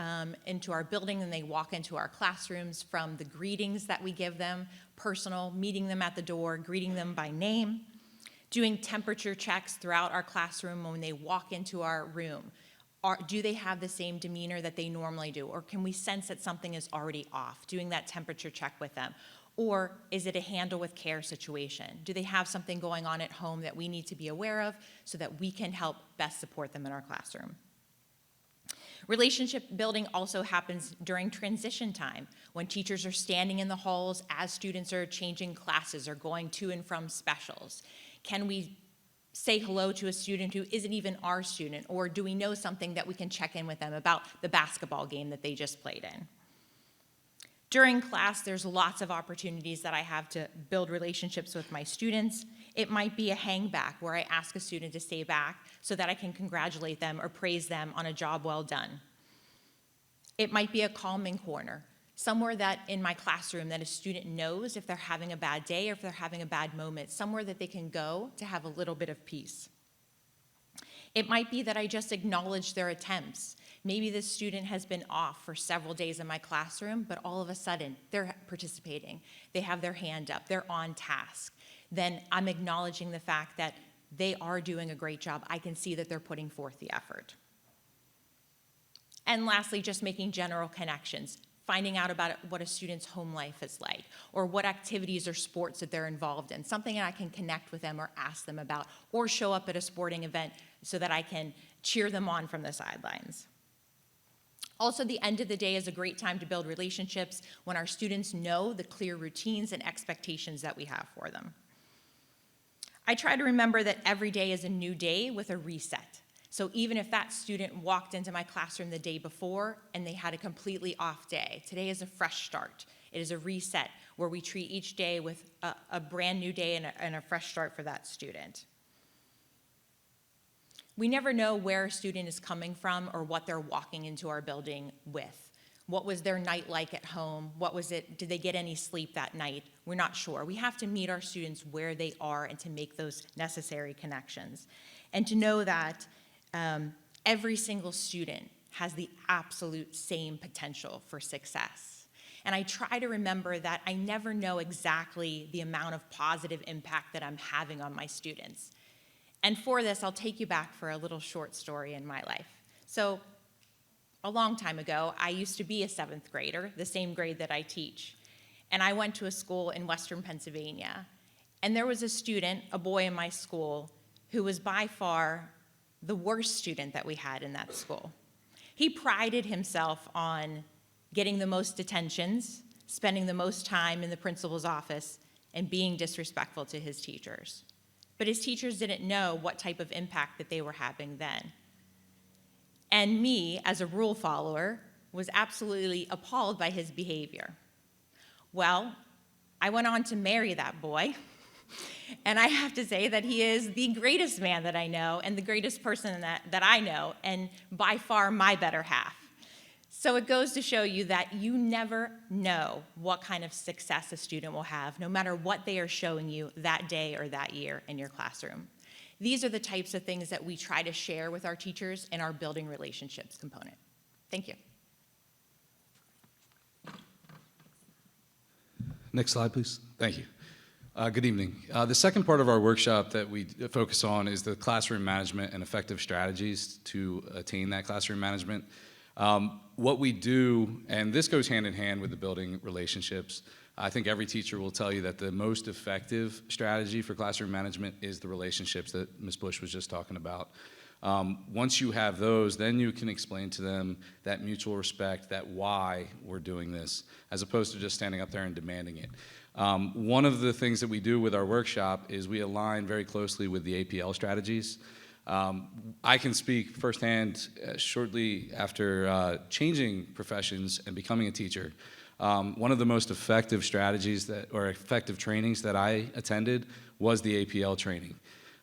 Speaker 10: into our building and they walk into our classrooms, from the greetings that we give them, personal, meeting them at the door, greeting them by name, doing temperature checks throughout our classroom when they walk into our room. Do they have the same demeanor that they normally do? Or can we sense that something is already off? Doing that temperature check with them. Or is it a handle with care situation? Do they have something going on at home that we need to be aware of so that we can help best support them in our classroom? Relationship building also happens during transition time, when teachers are standing in the halls as students are changing classes or going to and from specials. Can we say hello to a student who isn't even our student, or do we know something that we can check in with them about the basketball game that they just played in? During class, there's lots of opportunities that I have to build relationships with my students. It might be a hang back where I ask a student to stay back so that I can congratulate them or praise them on a job well done. It might be a calming corner, somewhere that in my classroom that a student knows if they're having a bad day or if they're having a bad moment, somewhere that they can go to have a little bit of peace. It might be that I just acknowledge their attempts. Maybe this student has been off for several days in my classroom, but all of a sudden they're participating. They have their hand up, they're on task. Then I'm acknowledging the fact that they are doing a great job. I can see that they're putting forth the effort. And lastly, just making general connections, finding out about what a student's home life is like, or what activities or sports that they're involved in, something that I can connect with them or ask them about, or show up at a sporting event so that I can cheer them on from the sidelines. Also, the end of the day is a great time to build relationships when our students know the clear routines and expectations that we have for them. I try to remember that every day is a new day with a reset. So even if that student walked into my classroom the day before and they had a completely off day, today is a fresh start. It is a reset where we treat each day with a brand new day and a fresh start for that student. We never know where a student is coming from or what they're walking into our building with. What was their night like at home? What was it? Did they get any sleep that night? We're not sure. We have to meet our students where they are and to make those necessary connections. And to know that every single student has the absolute same potential for success. And I try to remember that I never know exactly the amount of positive impact that I'm having on my students. And for this, I'll take you back for a little short story in my life. So a long time ago, I used to be a 7th grader, the same grade that I teach. And I went to a school in Western Pennsylvania. And there was a student, a boy in my school, who was by far the worst student that we had in that school. He prided himself on getting the most detentions, spending the most time in the principal's office, and being disrespectful to his teachers. But his teachers didn't know what type of impact that they were having then. And me, as a rule follower, was absolutely appalled by his behavior. Well, I went on to marry that boy, and I have to say that he is the greatest man that I know and the greatest person that I know, and by far my better half. So it goes to show you that you never know what kind of success a student will have, no matter what they are showing you that day or that year in your classroom. These are the types of things that we try to share with our teachers in our building relationships component. Thank you.
Speaker 11: Next slide, please. Thank you. Good evening. The second part of our workshop that we focus on is the classroom management and effective strategies to attain that classroom management. What we do, and this goes hand in hand with the building relationships, I think every teacher will tell you that the most effective strategy for classroom management is the relationships that Ms. Bush was just talking about. Once you have those, then you can explain to them that mutual respect, that why we're doing this, as opposed to just standing up there and demanding it. One of the things that we do with our workshop is we align very closely with the APL strategies. I can speak firsthand shortly after changing professions and becoming a teacher. One of the most effective strategies or effective trainings that I attended was the APL training.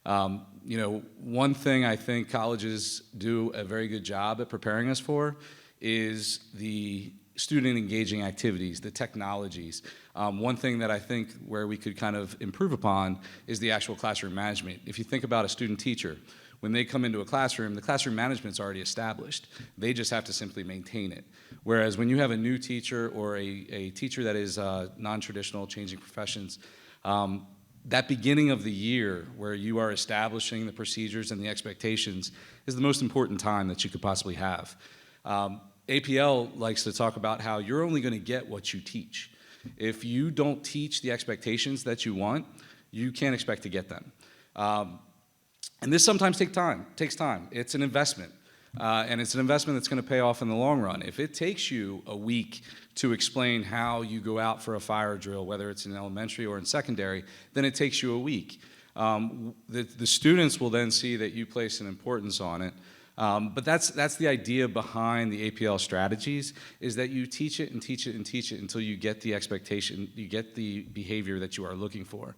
Speaker 11: One thing I think colleges do a very good job at preparing us for is the student engaging activities, the technologies. One thing that I think where we could kind of improve upon is the actual classroom management. If you think about a student teacher, when they come into a classroom, the classroom management's already established. They just have to simply maintain it. Whereas when you have a new teacher or a teacher that is non-traditional, changing professions, that beginning of the year where you are establishing the procedures and the expectations is the most important time that you could possibly have. APL likes to talk about how you're only going to get what you teach. If you don't teach the expectations that you want, you can't expect to get them. And this sometimes takes time. It's an investment. And it's an investment that's going to pay off in the long run. If it takes you a week to explain how you go out for a fire drill, whether it's in elementary or in secondary, then it takes you a week. The students will then see that you place an importance on it. But that's the idea behind the APL strategies, is that you teach it and teach it and teach it until you get the expectation, you get the behavior that you are looking for.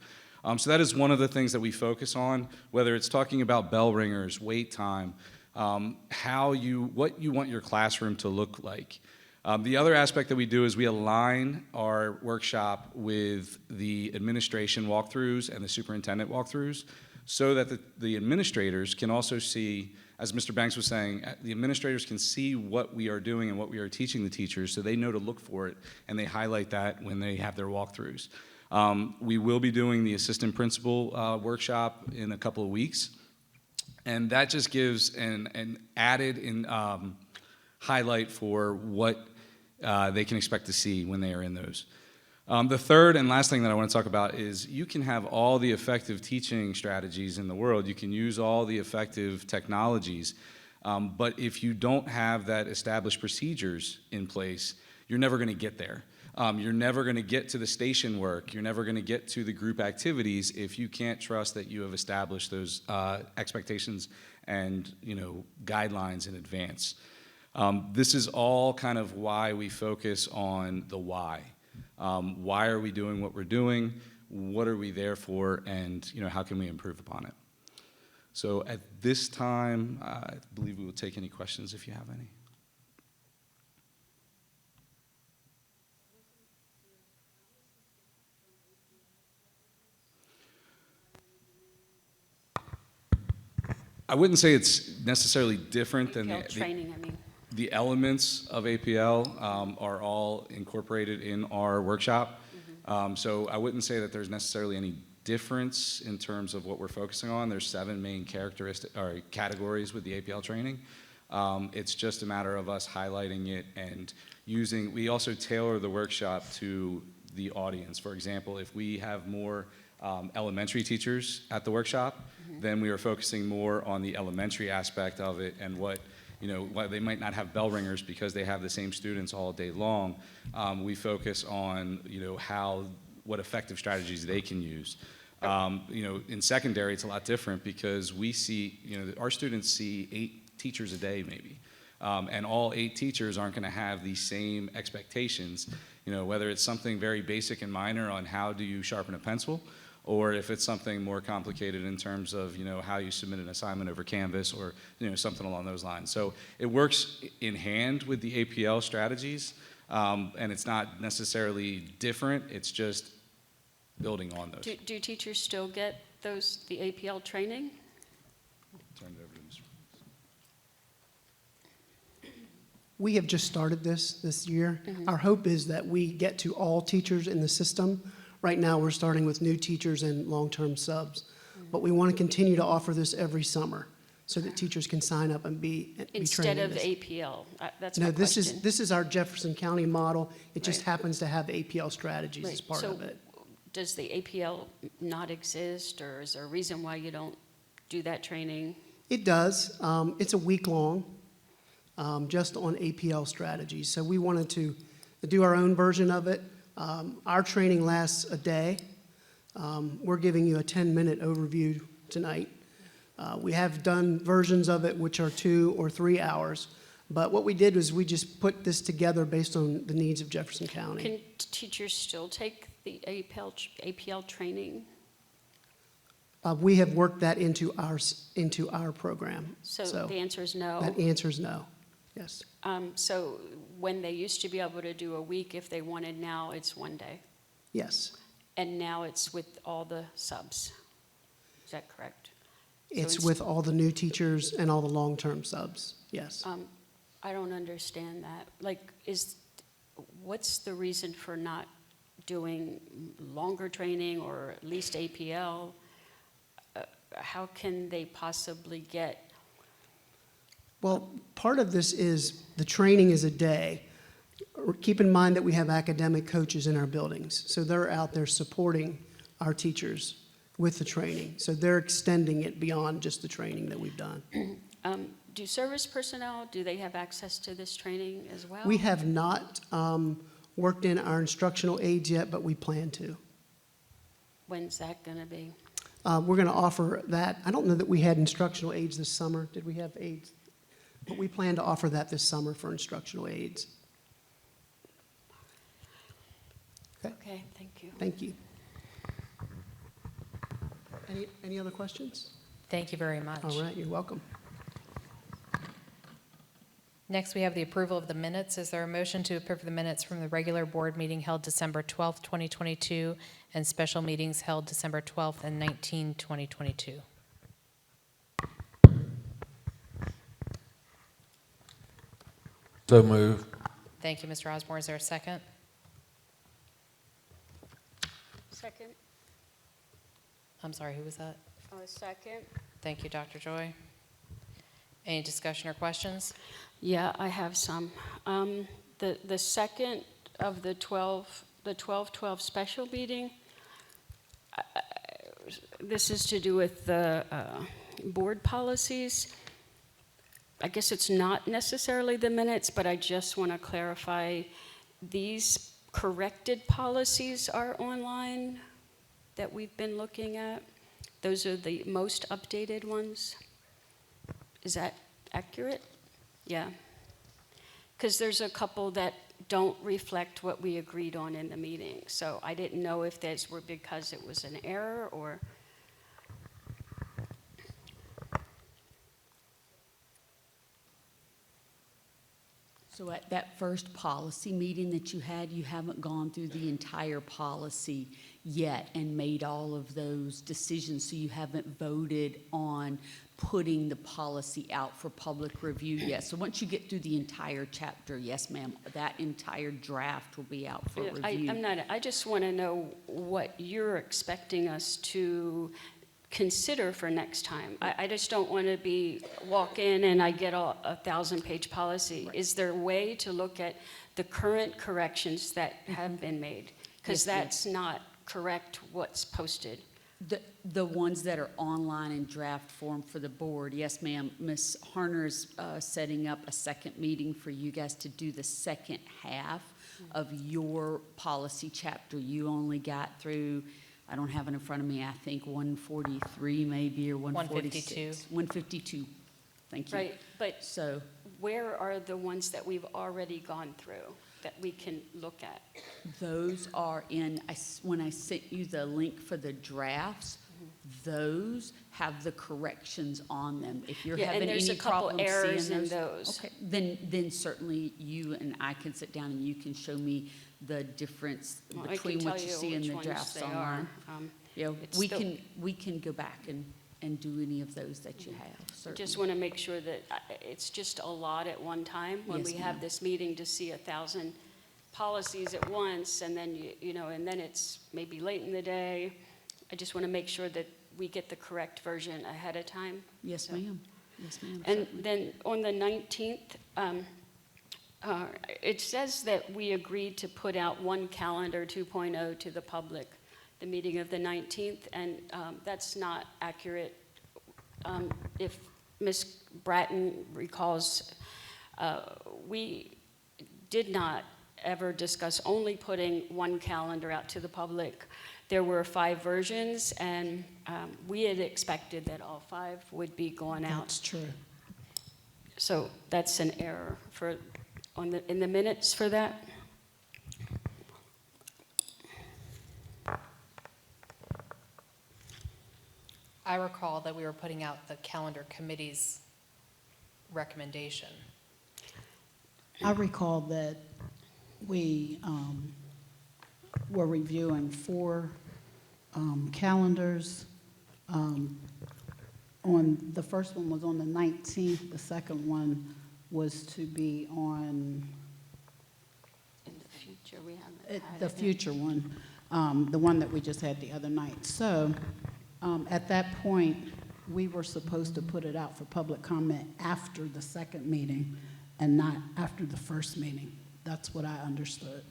Speaker 11: So that is one of the things that we focus on, whether it's talking about bell ringers, wait time, what you want your classroom to look like. The other aspect that we do is we align our workshop with the administration walkthroughs and the superintendent walkthroughs so that the administrators can also see, as Mr. Banks was saying, the administrators can see what we are doing and what we are teaching the teachers so they know to look for it, and they highlight that when they have their walkthroughs. We will be doing the assistant principal workshop in a couple of weeks, and that just gives an added highlight for what they can expect to see when they are in those. The third and last thing that I want to talk about is you can have all the effective teaching strategies in the world. You can use all the effective technologies. But if you don't have that established procedures in place, you're never going to get there. You're never going to get to the station work. You're never going to get to the group activities if you can't trust that you have established those expectations and guidelines in advance. This is all kind of why we focus on the why. Why are we doing what we're doing? What are we there for? And how can we improve upon it? So at this time, I believe we will take any questions if you have any. I wouldn't say it's necessarily different than
Speaker 3: APL training, I mean.
Speaker 11: the elements of APL are all incorporated in our workshop. So I wouldn't say that there's necessarily any difference in terms of what we're focusing on. There's 7 main categories with the APL training. It's just a matter of us highlighting it and using, we also tailor the workshop to the audience. For example, if we have more elementary teachers at the workshop, then we are focusing more on the elementary aspect of it and what, while they might not have bell ringers because they have the same students all day long, we focus on, what effective strategies they can use. In secondary, it's a lot different because we see, our students see 8 teachers a day maybe. And all 8 teachers aren't going to have the same expectations, whether it's something very basic and minor on how do you sharpen a pencil, or if it's something more complicated in terms of, how you submit an assignment over Canvas or, something along those lines. So it works in hand with the APL strategies, and it's not necessarily different, it's just building on those.
Speaker 3: Do teachers still get the APL training?
Speaker 11: Turn it over to Mr.
Speaker 7: We have just started this year. Our hope is that we get to all teachers in the system. Right now, we're starting with new teachers and long-term subs. But we want to continue to offer this every summer so that teachers can sign up and be trained in
Speaker 3: Instead of
Speaker 7: this.
Speaker 3: APL? That's
Speaker 7: No,
Speaker 3: my
Speaker 7: this
Speaker 3: question.
Speaker 7: is our Jefferson County model. It just
Speaker 3: Right.
Speaker 7: happens to have APL strategies as
Speaker 3: Right,
Speaker 7: part
Speaker 3: so
Speaker 7: of it.
Speaker 3: does the APL not exist, or is there a reason why you don't do that training?
Speaker 7: It does. It's a week long, just on APL strategies. So we wanted to do our own version of it. Our training lasts a day. We're giving you a 10-minute overview tonight. We have done versions of it which are 2 or 3 hours. But what we did was we just put this together based on the needs of Jefferson County.
Speaker 3: Can teachers still take the APL training?
Speaker 7: We have worked that into our program.
Speaker 3: So the answer is no?
Speaker 7: That answer is no, yes.
Speaker 3: So when they used to be able to do a week if they wanted, now it's 1 day?
Speaker 7: Yes.
Speaker 3: And now it's with all the subs? Is that correct?
Speaker 7: It's with all the new teachers and all the long-term subs, yes.
Speaker 3: I don't understand that. What's the reason for not doing longer training or at least APL? How can they possibly get?
Speaker 7: Well, part of this is the training is a day. Keep in mind that we have academic coaches in our buildings, so they're out there supporting our teachers with the training. So they're extending it beyond just the training that we've done.
Speaker 3: Do service personnel, do they have access to this training as well?
Speaker 7: We have not worked in our instructional aids yet, but we plan to.
Speaker 3: When's that going to be?
Speaker 7: We're going to offer that. I don't know that we had instructional aids this summer. Did we have aids? But we plan to offer that this summer for instructional aids.
Speaker 3: Okay, thank you.
Speaker 7: Thank you. Any other questions?
Speaker 1: Thank you very much.
Speaker 7: All right, you're welcome.
Speaker 1: Next, we have the approval of the minutes. Is there a motion to approve the minutes from the regular board meeting held December 12th, 2022, and special meetings held December 12th and 19th, 2022?
Speaker 6: So moved.
Speaker 1: Thank you, Mr. Osborne. Is there a second?
Speaker 3: Second?
Speaker 1: I'm sorry, who was that?
Speaker 3: Second?
Speaker 1: Thank you, Dr. Joy. Any discussion or questions?
Speaker 3: Yeah, I have some. The second of the 12-12 special meeting, this is to do with the board policies. I guess it's not necessarily the minutes, but I just want to clarify, these corrected policies are online that we've been looking at? Those are the most updated ones? Is that accurate? Yeah. Because there's a couple that don't reflect what we agreed on in the meeting. So I didn't know if those were because it was an error or...
Speaker 2: So at that first policy meeting that you had, you haven't gone through the entire policy yet and made all of those decisions, so you haven't voted on putting the policy out for public review yet. So once you get through the entire chapter, yes, ma'am, that entire draft will be out for review.
Speaker 3: I just want to know what you're expecting us to consider for next time. I just don't want to walk in and I get a 1,000-page policy. Right. Is there a way to look at the current corrections that have been made? Because that's not correct what's posted.
Speaker 2: The ones that are online in draft form for the board, yes, ma'am. Ms. Harner's setting up a second meeting for you guys to do the second half of your policy chapter. You only got through, I don't have it in front of me, I think 143 maybe, or 146. 152. Thank you.
Speaker 3: Right, but
Speaker 2: so
Speaker 3: where are the ones that we've already gone through that we can look at?
Speaker 2: those are in, when I sent you the link for the drafts, those have the corrections on them. If you're having
Speaker 3: and there's
Speaker 2: any
Speaker 3: a couple
Speaker 2: problem
Speaker 3: errors
Speaker 2: seeing
Speaker 3: in those.
Speaker 2: okay, then certainly you and I can sit down and you can show me the difference
Speaker 3: Well,
Speaker 2: between what you see in the drafts
Speaker 3: they
Speaker 2: online.
Speaker 3: are.
Speaker 2: Yeah,
Speaker 3: it's
Speaker 2: we
Speaker 3: still-
Speaker 2: can go back and do any of those that you have, certainly.
Speaker 3: Just want to make sure that it's just a lot at one time when
Speaker 2: Yes,
Speaker 3: we have
Speaker 2: ma'am.
Speaker 3: this meeting to see 1,000 policies at once, and then and then it's maybe late in the day. I just want to make sure that we get the correct version ahead of time.
Speaker 2: Yes,
Speaker 3: So-
Speaker 2: ma'am. Yes, ma'am.
Speaker 3: And
Speaker 2: certainly.
Speaker 3: then on the 19th, it says that we agreed to put out one calendar 2.0 to the public, the meeting of the 19th, and that's not accurate. If Ms. Bratton recalls, we did not ever discuss only putting one calendar out to the public. There were 5 versions, and we had expected that all 5 would be going out.
Speaker 5: That's true.
Speaker 3: So that's an error in the minutes for that.
Speaker 1: I recall that we were putting out the calendar committee's recommendation.
Speaker 5: I recall that we were reviewing 4 calendars. The first one was on the 19th. The second one was to be on
Speaker 3: In the future, we haven't had
Speaker 5: the
Speaker 3: it.
Speaker 5: future one, the one that we just had the other night. So at that point, we were supposed to put it out for public comment after the second meeting and not after the first meeting. That's what I understood.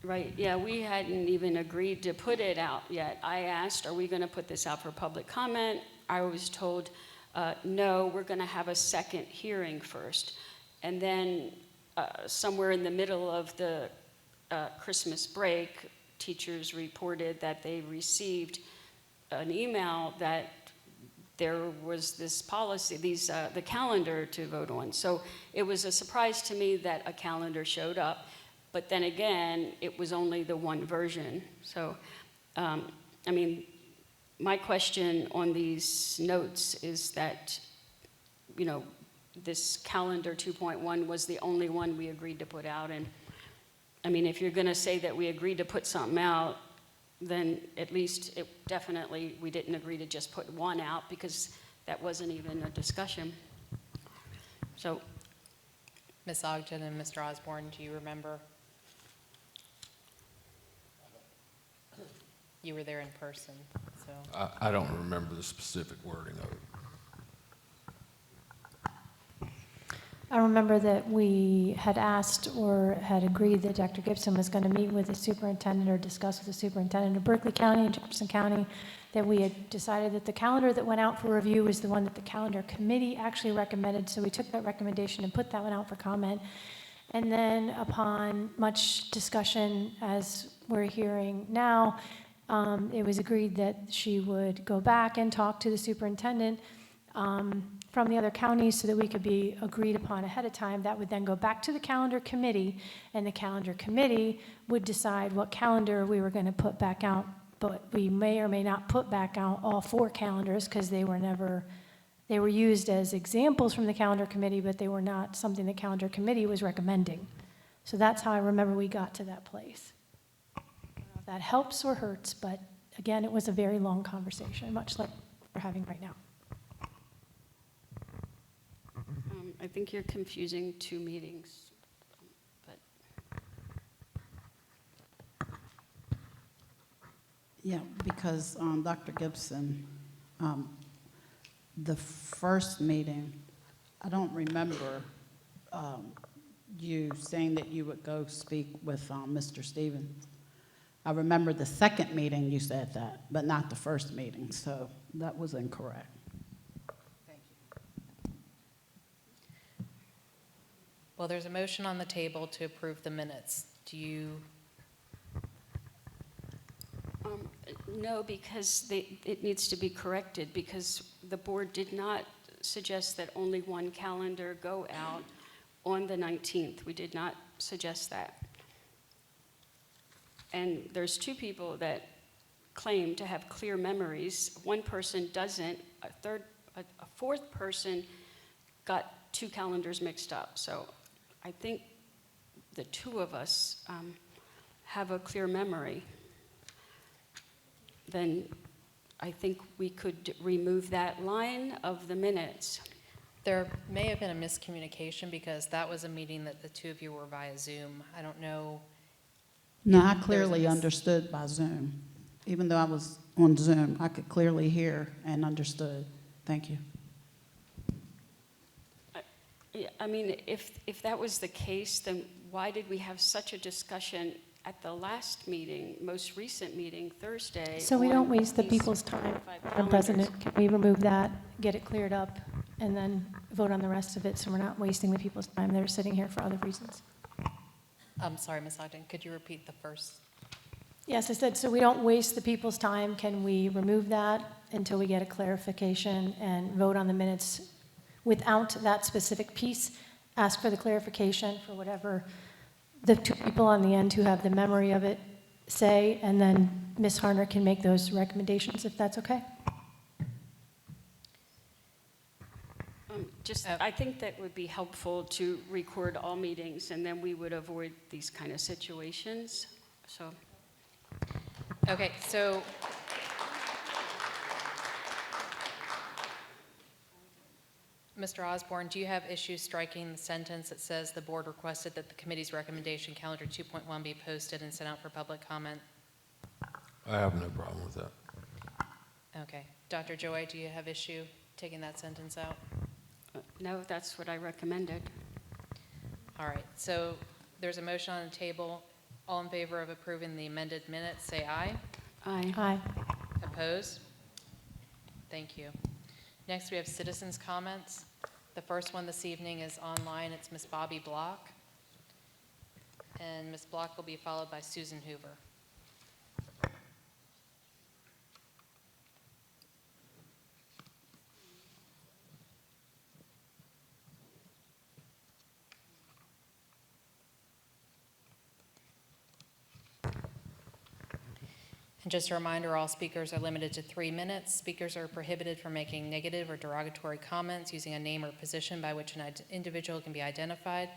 Speaker 3: Right, yeah, we hadn't even agreed to put it out yet. I asked, are we going to put this out for public comment? I was told, no, we're going to have a second hearing first. And then somewhere in the middle of the Christmas break, teachers reported that they received an email that there was this policy, the calendar to vote on. So it was a surprise to me that a calendar showed up, but then again, it was only the one version. So, I mean, my question on these notes is that, this calendar 2.1 was the only one we agreed to put out. And I mean, if you're going to say that we agreed to put something out, then at least definitely we didn't agree to just put one out, because that wasn't even a discussion. So,
Speaker 1: Ms. Ogden and Mr. Osborne, do you remember? You were there in person, so.
Speaker 6: I don't remember the specific wording of it.
Speaker 4: I remember that we had asked or had agreed that Dr. Gibson was going to meet with the superintendent or discuss with the superintendent of Berkeley County and Jefferson County, that we had decided that the calendar that went out for review was the one that the calendar committee actually recommended. So we took that recommendation and put that one out for comment. And then upon much discussion, as we're hearing now, it was agreed that she would go back and talk to the superintendent from the other counties so that we could be agreed upon ahead of time. That would then go back to the calendar committee, and the calendar committee would decide what calendar we were going to put back out. But we may or may not put back out all 4 calendars because they were used as examples from the calendar committee, but they were not something the calendar committee was recommending. So that's how I remember we got to that place. I don't know if that helps or hurts, but again, it was a very long conversation, much like we're having right now.
Speaker 3: I think you're confusing 2 meetings, but
Speaker 5: Yeah, because Dr. Gibson, the first meeting, I don't remember you saying that you would go speak with Mr. Stevens. I remember the second meeting you said that, but not the first meeting, so that was incorrect. Thank you.
Speaker 1: Well, there's a motion on the table to approve the minutes. Do you,
Speaker 3: no, because it needs to be corrected, because the board did not suggest that only one calendar go out on the 19th. We did not suggest that. And there's 2 people that claim to have clear memories. One person doesn't. A fourth person got 2 calendars mixed up. So I think the 2 of us have a clear memory. Then I think we could remove that line of the minutes.
Speaker 1: there may have been a miscommunication because that was a meeting that the 2 of you were via Zoom. I don't know.
Speaker 5: No, I
Speaker 1: There was a
Speaker 5: clearly understood by Zoom. Even though I was on Zoom, I could clearly hear and understood. Thank you.
Speaker 3: Yeah, I mean, if that was the case, then why did we have such a discussion at the last meeting, most recent meeting, Thursday?
Speaker 4: So we don't
Speaker 3: on
Speaker 4: waste the
Speaker 3: these
Speaker 4: people's time,
Speaker 3: 5
Speaker 4: Madam President. Can we remove that, get it cleared up, and then vote on the rest of it so we're not wasting the people's time? They're sitting here for other reasons.
Speaker 1: I'm sorry, Ms. Ogden, could you repeat the first?
Speaker 4: Yes, I said, so we don't waste the people's time. Can we remove that until we get a clarification and vote on the minutes without that specific piece? Ask for the clarification for whatever the 2 people on the end who have the memory of it say, and then Ms. Harner can make those recommendations, if that's okay?
Speaker 3: I think that would be helpful to record all meetings, and then we would avoid these kind of situations. So,
Speaker 1: Okay, so Mr. Osborne, do you have issues striking the sentence that says the board requested that the committee's recommendation calendar 2.1 be posted and sent out for public comment?
Speaker 6: I have no problem with that.
Speaker 1: Okay. Dr. Joy, do you have issue taking that sentence out?
Speaker 3: no, that's what I recommended.
Speaker 1: All right, so there's a motion on the table. All in favor of approving the amended minutes, say aye.
Speaker 3: Aye.
Speaker 4: Aye.
Speaker 1: Opposed? Thank you. Next, we have citizens' comments. The first one this evening is online. It's Ms. Bobby Block. And Ms. Block will be followed by Susan Hoover. And just a reminder, all speakers are limited to 3 minutes. Speakers are prohibited from making negative or derogatory comments using a name or position by which an individual can be identified.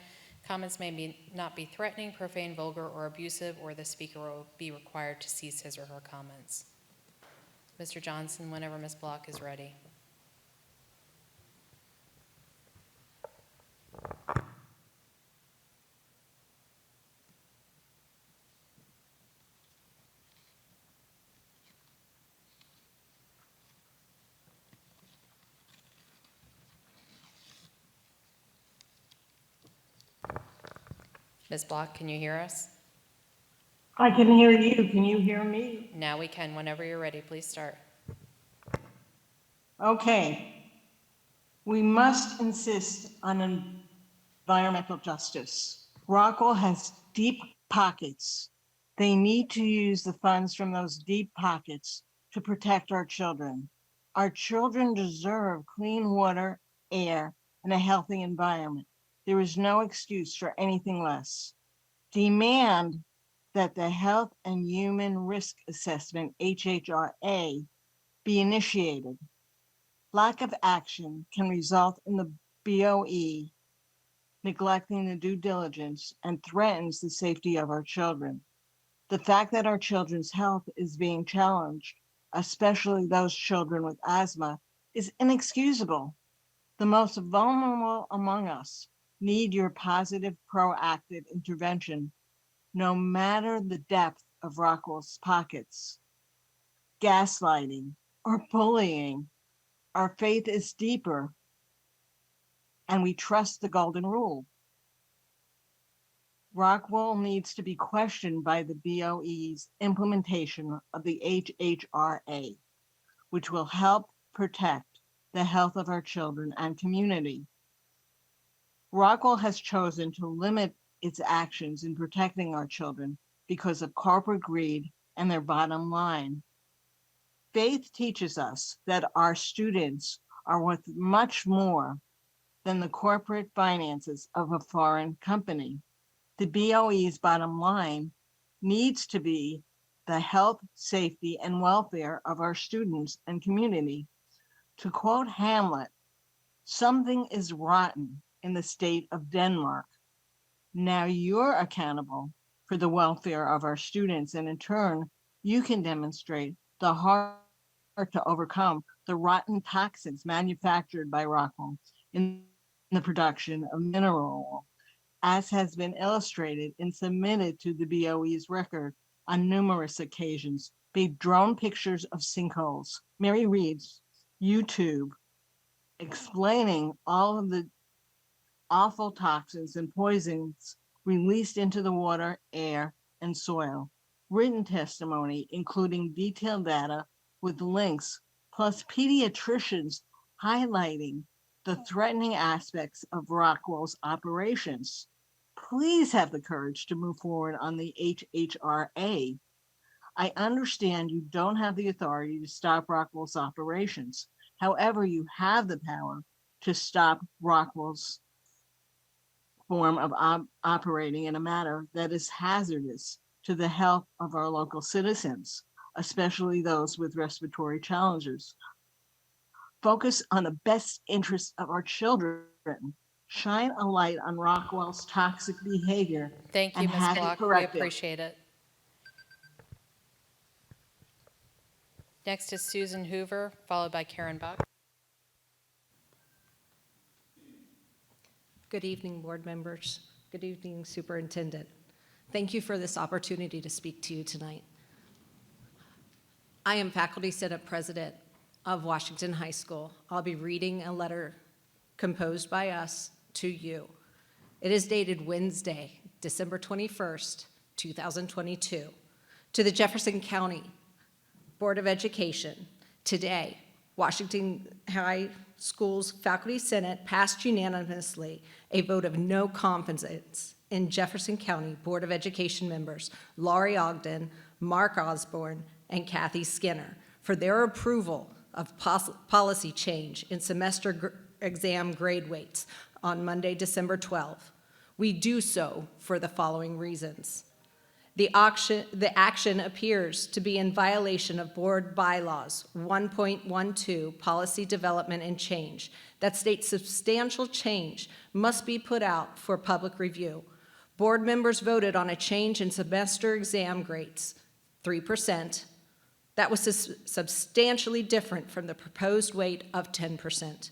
Speaker 1: Comments may not be threatening, profane, vulgar, or abusive, or the speaker will be required to cease his or her comments. Mr. Johnson, whenever Ms. Block is ready. Ms. Block, can you hear us?
Speaker 12: I can hear you. Can you hear me?
Speaker 1: Now we can. Whenever you're ready, please start.
Speaker 12: Okay. We must insist on environmental justice. Rockwell has deep pockets. They need to use the funds from those deep pockets to protect our children. Our children deserve clean water, air, and a healthy environment. There is no excuse for anything less. Demand that the Health and Human Risk Assessment, HHRA, be initiated. Lack of action can result in the BoE neglecting the due diligence and threatens the safety of our children. The fact that our children's health is being challenged, especially those children with asthma, is inexcusable. The most vulnerable among us need your positive, proactive intervention, no matter the depth of Rockwell's pockets. Gaslighting or bullying, our faith is deeper and we trust the golden rule. Rockwell needs to be questioned by the BoE's implementation of the HHRA, which will help protect the health of our children and community. Rockwell has chosen to limit its actions in protecting our children because of corporate greed and their bottom line. Faith teaches us that our students are worth much more than the corporate finances of a foreign company. The BoE's bottom line needs to be the health, safety, and welfare of our students and community. To quote Hamlet, something is rotten in the state of Denmark. Now you're accountable for the welfare of our students, and in turn, you can demonstrate the heart to overcome the rotten toxins manufactured by Rockwell in the production of mineral oil, as has been illustrated and submitted to the BoE's record on numerous occasions, be drone pictures of sinkholes. Mary Reed's YouTube explaining all of the awful toxins and poisons released into the water, air, and soil. Written testimony, including detailed data with links, plus pediatricians highlighting the threatening aspects of Rockwell's operations. Please have the courage to move forward on the HHRA. I understand you don't have the authority to stop Rockwell's operations. However, you have the power to stop Rockwell's form of operating in a manner that is hazardous to the health of our local citizens, especially those with respiratory challenges. Focus on the best interests of our children. Shine a light on Rockwell's toxic behavior.
Speaker 1: Thank you,
Speaker 12: and
Speaker 1: Ms.
Speaker 12: have it
Speaker 1: Block. We
Speaker 12: corrected.
Speaker 1: appreciate it. Next is Susan Hoover, followed by Karen Buck.
Speaker 13: Good evening, board members. Good evening, Superintendent. Thank you for this opportunity to speak to you tonight. I am Faculty Senate President of Washington High School. I'll be reading a letter composed by us to you. It is dated Wednesday, December 21st, 2022. To the Jefferson County Board of Education, today, Washington High School's Faculty Senate passed unanimously a vote of no confidence in Jefferson County Board of Education members Laurie Ogden, Mark Osborne, and Kathy Skinner for their approval of policy change in semester exam grade weights on Monday, December 12th. We do so for the following reasons. The action appears to be in violation of board bylaws 1.12, policy development and change, that states substantial change must be put out for public review. Board members voted on a change in semester exam grades, 3%. That was substantially different from the proposed weight of 10%.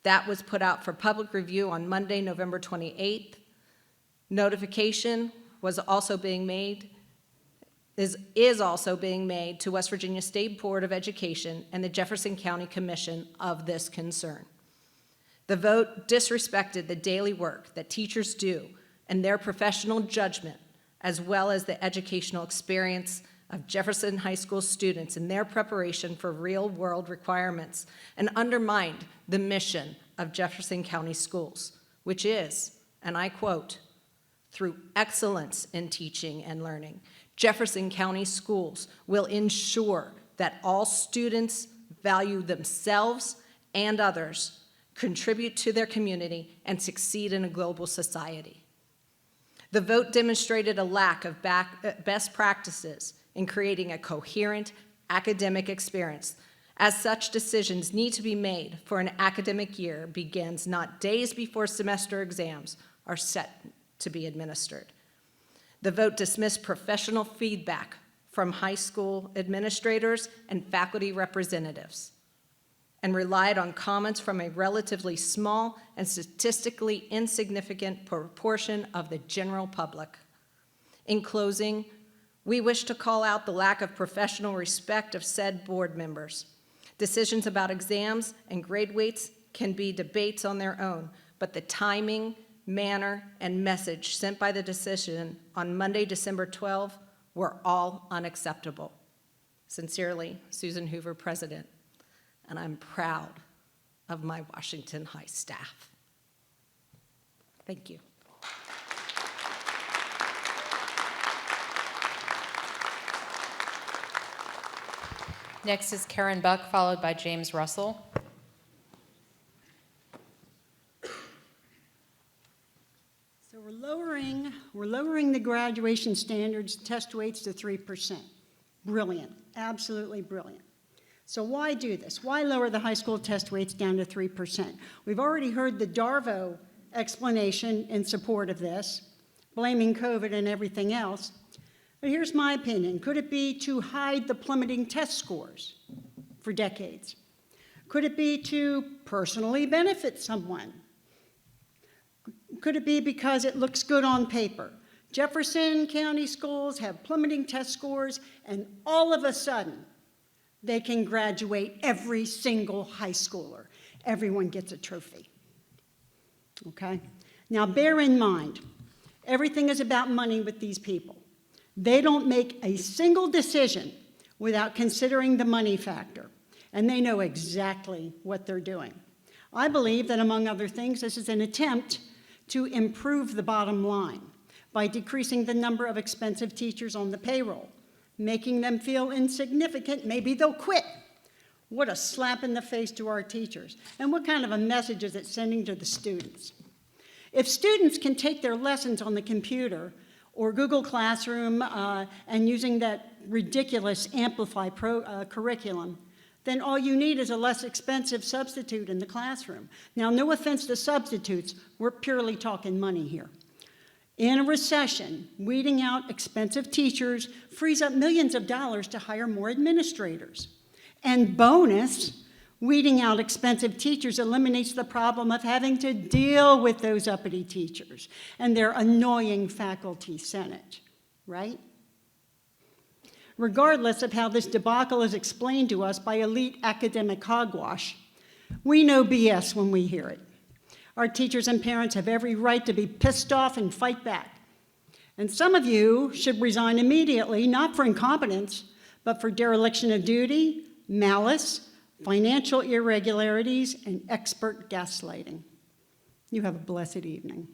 Speaker 13: That was put out for public review on Monday, November 28th. Notification was also being made, is also being made to West Virginia State Board of Education and the Jefferson County Commission of this concern. The vote disrespected the daily work that teachers do and their professional judgment, as well as the educational experience of Jefferson High School students in their preparation for real-world requirements, and undermined the mission of Jefferson County Schools, which is, and I quote, "Through excellence in teaching and learning, Jefferson County Schools will ensure that all students value themselves and others, contribute to their community, and succeed in a global society." The vote demonstrated a lack of best practices in creating a coherent academic experience. As such, decisions need to be made for an academic year begins not days before semester exams are set to be administered. The vote dismissed professional feedback from high school administrators and faculty representatives, and relied on comments from a relatively small and statistically insignificant proportion of the general public. In closing, we wish to call out the lack of professional respect of said board members. Decisions about exams and grade weights can be debates on their own, but the timing, manner, and message sent by the decision on Monday, December 12, were all unacceptable. Sincerely, Susan Hoover, President, and I'm proud of my Washington High staff. Thank you.
Speaker 1: Next is Karen Buck, followed by James Russell.
Speaker 14: So we're lowering the graduation standards test weights to 3%. Brilliant, absolutely brilliant. So why do this? Why lower the high school test weights down to 3%? We've already heard the Darvo explanation in support of this, blaming COVID and everything else. But here's my opinion. Could it be to hide the plummeting test scores for decades? Could it be to personally benefit someone? Could it be because it looks good on paper? Jefferson County schools have plummeting test scores, and all of a sudden, they can graduate every single high schooler. Everyone gets a trophy. Okay? Now bear in mind, everything is about money with these people. They don't make a single decision without considering the money factor, and they know exactly what they're doing. I believe that, among other things, this is an attempt to improve the bottom line by decreasing the number of expensive teachers on the payroll, making them feel insignificant. Maybe they'll quit. What a slap in the face to our teachers. And what kind of a message is it sending to the students? If students can take their lessons on the computer or Google Classroom and using that ridiculous Amplify curriculum, then all you need is a less expensive substitute in the classroom. Now, no offense to substitutes, we're purely talking money here. In a recession, weeding out expensive teachers frees up millions of dollars to hire more administrators. And bonus, weeding out expensive teachers eliminates the problem of having to deal with those uppity teachers and their annoying faculty senate, right? Regardless of how this debacle is explained to us by elite academic hogwash, we know BS when we hear it. Our teachers and parents have every right to be pissed off and fight back. And some of you should resign immediately, not for incompetence, but for dereliction of duty, malice, financial irregularities, and expert gaslighting. You have a blessed evening.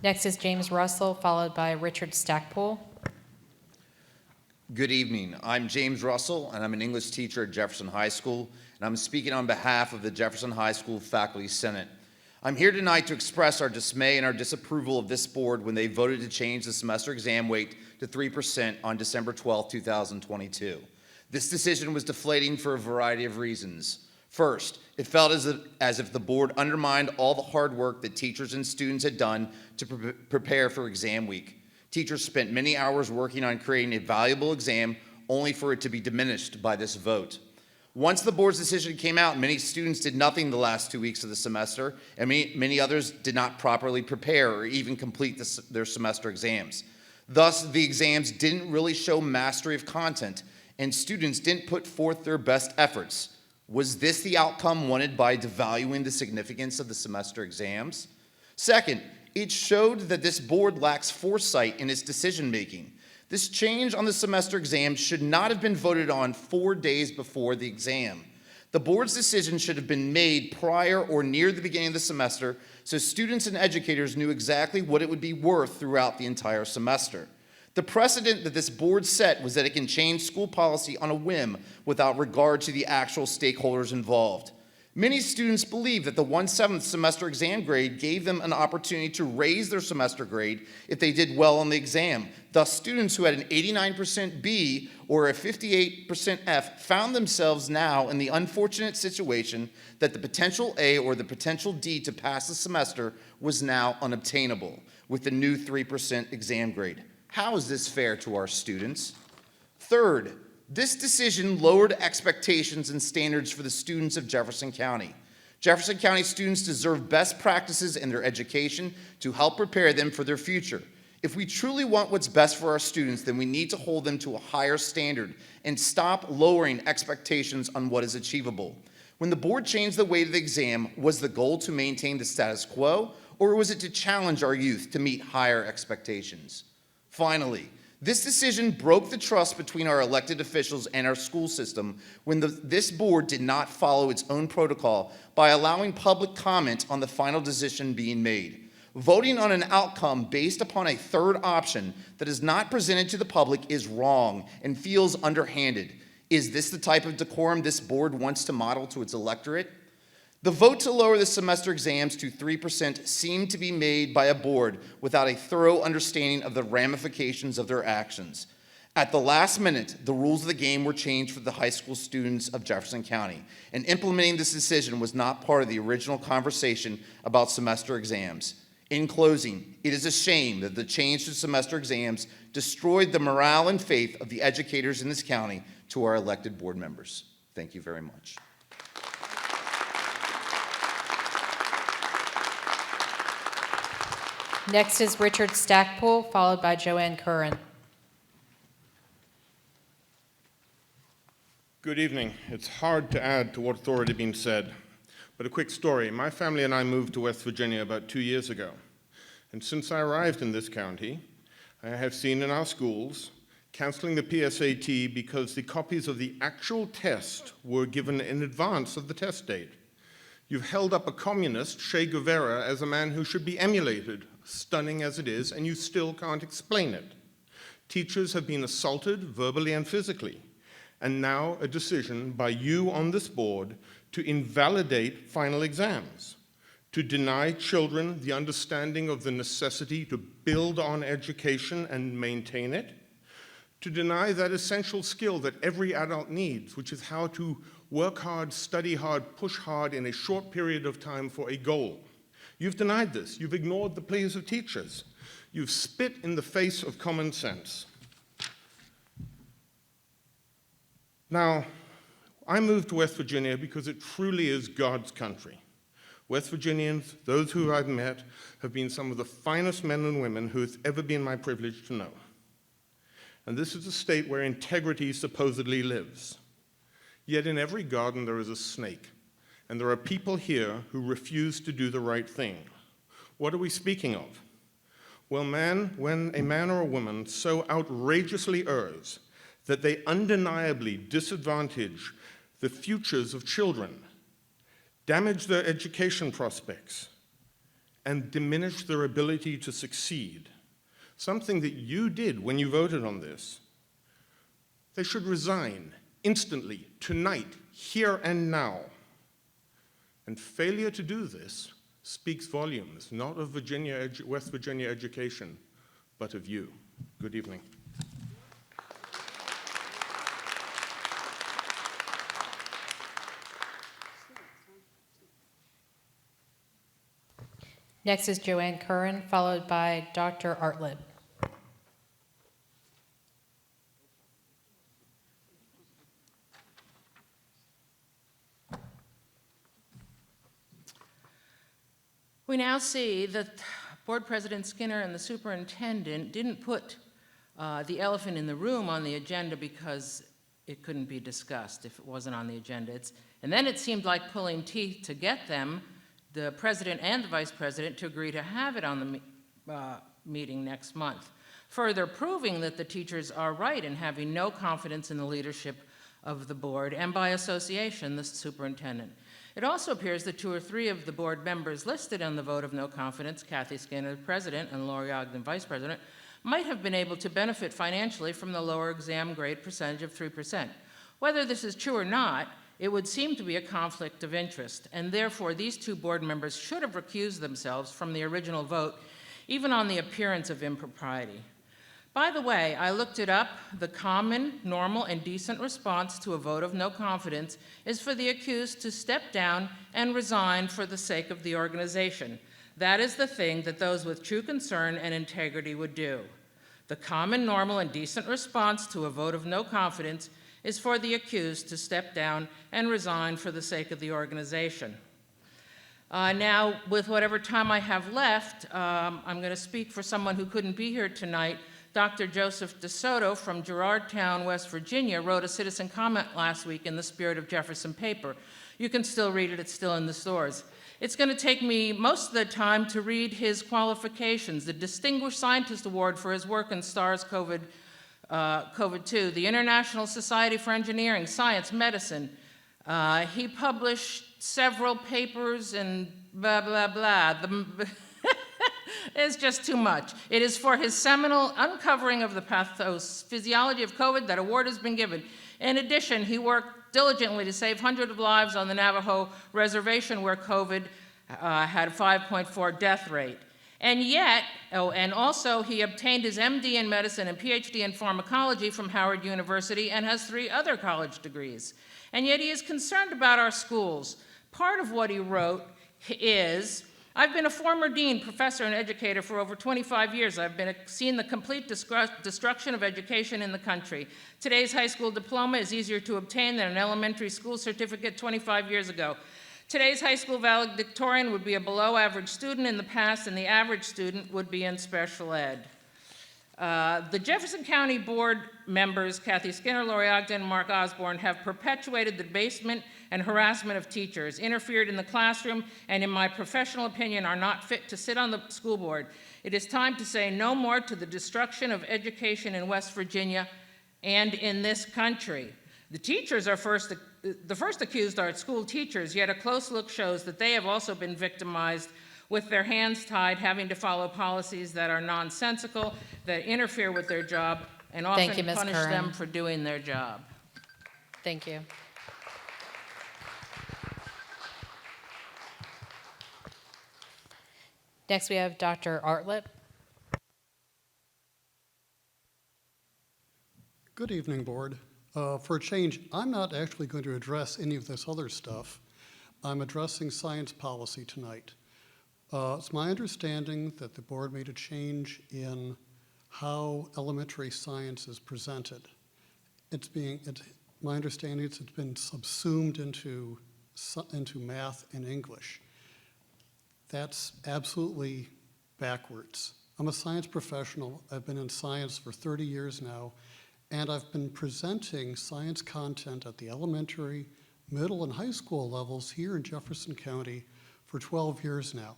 Speaker 1: Next is James Russell, followed by Richard Stackpole.
Speaker 15: Good evening. I'm James Russell, and I'm an English teacher at Jefferson High School, and I'm speaking on behalf of the Jefferson High School Faculty Senate. I'm here tonight to express our dismay and our disapproval of this board when they voted to change the semester exam weight to 3% on December 12, 2022. This decision was deflating for a variety of reasons. First, it felt as if the board undermined all the hard work that teachers and students had done to prepare for exam week. Teachers spent many hours working on creating a valuable exam, only for it to be diminished by this vote. Once the board's decision came out, many students did nothing the last 2 weeks of the semester, and many others did not properly prepare or even complete their semester exams. Thus, the exams didn't really show mastery of content, and students didn't put forth their best efforts. Was this the outcome wanted by devaluing the significance of the semester exams? Second, it showed that this board lacks foresight in its decision-making. This change on the semester exams should not have been voted on 4 days before the exam. The board's decision should have been made prior or near the beginning of the semester so students and educators knew exactly what it would be worth throughout the entire semester. The precedent that this board set was that it can change school policy on a whim without regard to the actual stakeholders involved. Many students believe that the 1/7 semester exam grade gave them an opportunity to raise their semester grade if they did well on the exam. Thus, students who had an 89% B or a 58% F found themselves now in the unfortunate situation that the potential A or the potential D to pass the semester was now unobtainable with the new 3% exam grade. How is this fair to our students? Third, this decision lowered expectations and standards for the students of Jefferson County. Jefferson County students deserve best practices in their education to help prepare them for their future. If we truly want what's best for our students, then we need to hold them to a higher standard and stop lowering expectations on what is achievable. When the board changed the weight of the exam, was the goal to maintain the status quo, or was it to challenge our youth to meet higher expectations? Finally, this decision broke the trust between our elected officials and our school system when this board did not follow its own protocol by allowing public comment on the final decision being made. Voting on an outcome based upon a third option that is not presented to the public is wrong and feels underhanded. Is this the type of decorum this board wants to model to its electorate? The vote to lower the semester exams to 3% seemed to be made by a board without a thorough understanding of the ramifications of their actions. At the last minute, the rules of the game were changed for the high school students of Jefferson County, and implementing this decision was not part of the original conversation about semester exams. In closing, it is a shame that the change to semester exams destroyed the morale and faith of the educators in this county to our elected board members. Thank you very much.
Speaker 1: Next is Richard Stackpole, followed by Joanne Curran.
Speaker 16: Good evening. It's hard to add to what's already been said, but a quick story. My family and I moved to West Virginia about 2 years ago, and since I arrived in this county, I have seen in our schools canceling the PSAT because the copies of the actual test were given in advance of the test date. You've held up a communist, Che Guevara, as a man who should be emulated, stunning as it is, and you still can't explain it. Teachers have been assaulted verbally and physically, and now a decision by you on this board to invalidate final exams, to deny children the understanding of the necessity to build on education and maintain it, to deny that essential skill that every adult needs, which is how to work hard, study hard, push hard in a short period of time for a goal. You've denied this. You've ignored the pleas of teachers. You've spit in the face of common sense. Now, I moved to West Virginia because it truly is God's country. West Virginians, those who I've met, have been some of the finest men and women who it's ever been my privilege to know. And this is a state where integrity supposedly lives. Yet in every garden there is a snake, and there are people here who refuse to do the right thing. What are we speaking of? Well, when a man or a woman so outrageously errs that they undeniably disadvantage the futures of children, damage their education prospects, and diminish their ability to succeed, something that you did when you voted on this, they should resign instantly, tonight, here and now. And failure to do this speaks volumes, not of West Virginia education, but of you. Good evening.
Speaker 1: Next is Joanne Curran, followed by Dr. Artlett.
Speaker 17: We now see that Board President Skinner and the superintendent didn't put the elephant in the room on the agenda because it couldn't be discussed if it wasn't on the agenda. And then it seemed like pulling teeth to get them, the president and the vice president, to agree to have it on the meeting next month, further proving that the teachers are right in having no confidence in the leadership of the board and, by association, the superintendent. It also appears that 2 or 3 of the board members listed on the vote of no confidence, Kathy Skinner, president, and Lori Ogden, vice president, might have been able to benefit financially from the lower exam grade percentage of 3%. Whether this is true or not, it would seem to be a conflict of interest, and therefore these 2 board members should have recused themselves from the original vote, even on the appearance of impropriety. By the way, I looked it up. The common, normal, and decent response to a vote of no confidence is for the accused to step down and resign for the sake of the organization. That is the thing that those with true concern and integrity would do. The common, normal, and decent response to a vote of no confidence is for the accused to step down and resign for the sake of the organization. Now, with whatever time I have left, I'm going to speak for someone who couldn't be here tonight. Dr. Joseph DeSoto from Girardtown, West Virginia, wrote a citizen comment last week in the Spirit of Jefferson paper. You can still read it, it's still in the stores. It's going to take me most of the time to read his qualifications: the Distinguished Scientist Award for his work in SARS-CoV-2, the International Society for Engineering, Science, Medicine. He published several papers and blah, blah, blah. It's just too much. It is for his seminal uncovering of the pathophysiology of COVID that award has been given. In addition, he worked diligently to save hundreds of lives on the Navajo reservation where COVID had a 5.4 death rate. And yet, and also he obtained his MD in medicine and PhD in pharmacology from Howard University and has 3 other college degrees. And yet he is concerned about our schools. Part of what he wrote is, I've been a former dean, professor, and educator for over 25 years. I've seen the complete destruction of education in the country. Today's high school diploma is easier to obtain than an elementary school certificate 25 years ago. Today's high school valedictorian would be a below-average student in the past, and the average student would be in special ed. The Jefferson County Board members, Kathy Skinner, Lori Ogden, and Mark Osborne, have perpetuated the debasement and harassment of teachers, interfered in the classroom, and in my professional opinion are not fit to sit on the school board. It is time to say no more to the destruction of education in West Virginia and in this country. The teachers are the first accused are school teachers, yet a close look shows that they have also been victimized with their hands tied, having to follow policies that are nonsensical, that interfere with their job, and often
Speaker 1: Thank you, Ms.
Speaker 17: punish
Speaker 1: Curran.
Speaker 17: them for doing their job.
Speaker 1: Thank you. Next, we have Dr. Artlett.
Speaker 18: Good evening, Board. For a change, I'm not actually going to address any of this other stuff. I'm addressing science policy tonight. It's my understanding that the board made a change in how elementary science is presented. My understanding is it's been subsumed into math and English. That's absolutely backwards. I'm a science professional. I've been in science for 30 years now, and I've been presenting science content at the elementary, middle, and high school levels here in Jefferson County for 12 years now.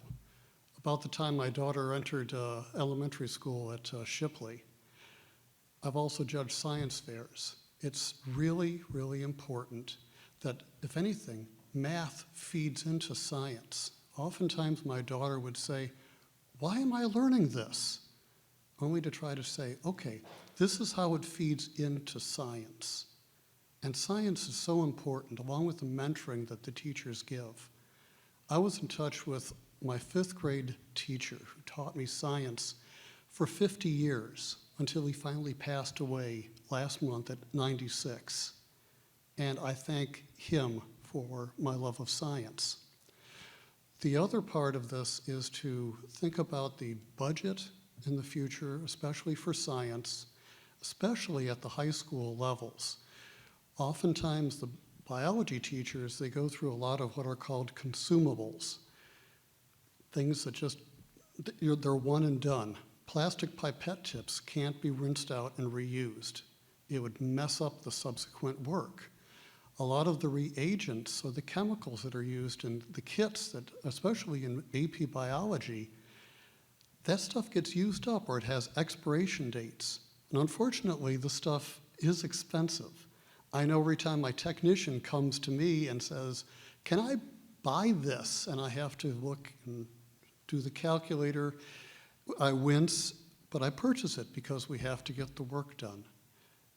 Speaker 18: About the time my daughter entered elementary school at Shipley. I've also judged science fairs. It's really, really important that, if anything, math feeds into science. Oftentimes my daughter would say, "Why am I learning this?" Only to try to say, okay, this is how it feeds into science. And science is so important, along with the mentoring that the teachers give. I was in touch with my 5th grade teacher who taught me science for 50 years until he finally passed away last month at 96. And I thank him for my love of science. The other part of this is to think about the budget in the future, especially for science, especially at the high school levels. Oftentimes the biology teachers, they go through a lot of what are called consumables. Things that just, they're one and done. Plastic pipette tips can't be rinsed out and reused. It would mess up the subsequent work. A lot of the reagents or the chemicals that are used in the kits, that, especially in AP biology, that stuff gets used up or it has expiration dates. And unfortunately, the stuff is expensive. I know every time my technician comes to me and says, "Can I buy this?" And I have to look and do the calculator, I wince, but I purchase it because we have to get the work done.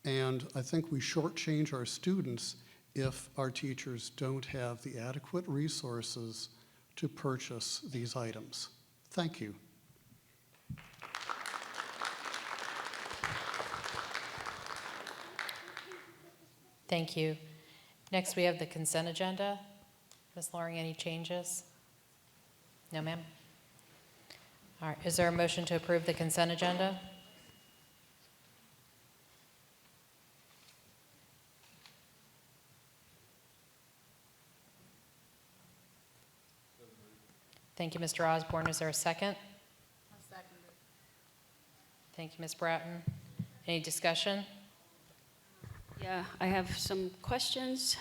Speaker 18: And I think we shortchange our students if our teachers don't have the adequate resources to purchase these items. Thank you.
Speaker 1: Thank you. Next, we have the consent agenda. Ms. Loring, any changes? No, ma'am? All right, is there a motion to approve the consent agenda? Thank you, Mr. Osborne. Is there a second?
Speaker 19: I'll second it.
Speaker 1: Thank you, Ms. Bratton. Any discussion?
Speaker 3: Yeah, I have some questions.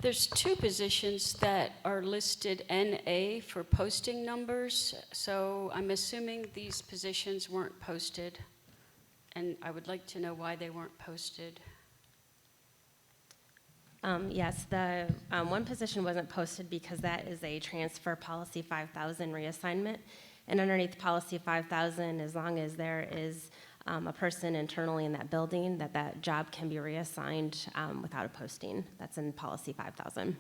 Speaker 3: There's two positions that are listed NA for posting numbers, so I'm assuming these positions weren't posted, and I would like to know why they weren't posted.
Speaker 19: Yes, the one position wasn't posted because that is a transfer policy 5000 reassignment. And underneath policy 5000, as long as there is a person internally in that building, that job can be reassigned without a posting. That's in policy 5000.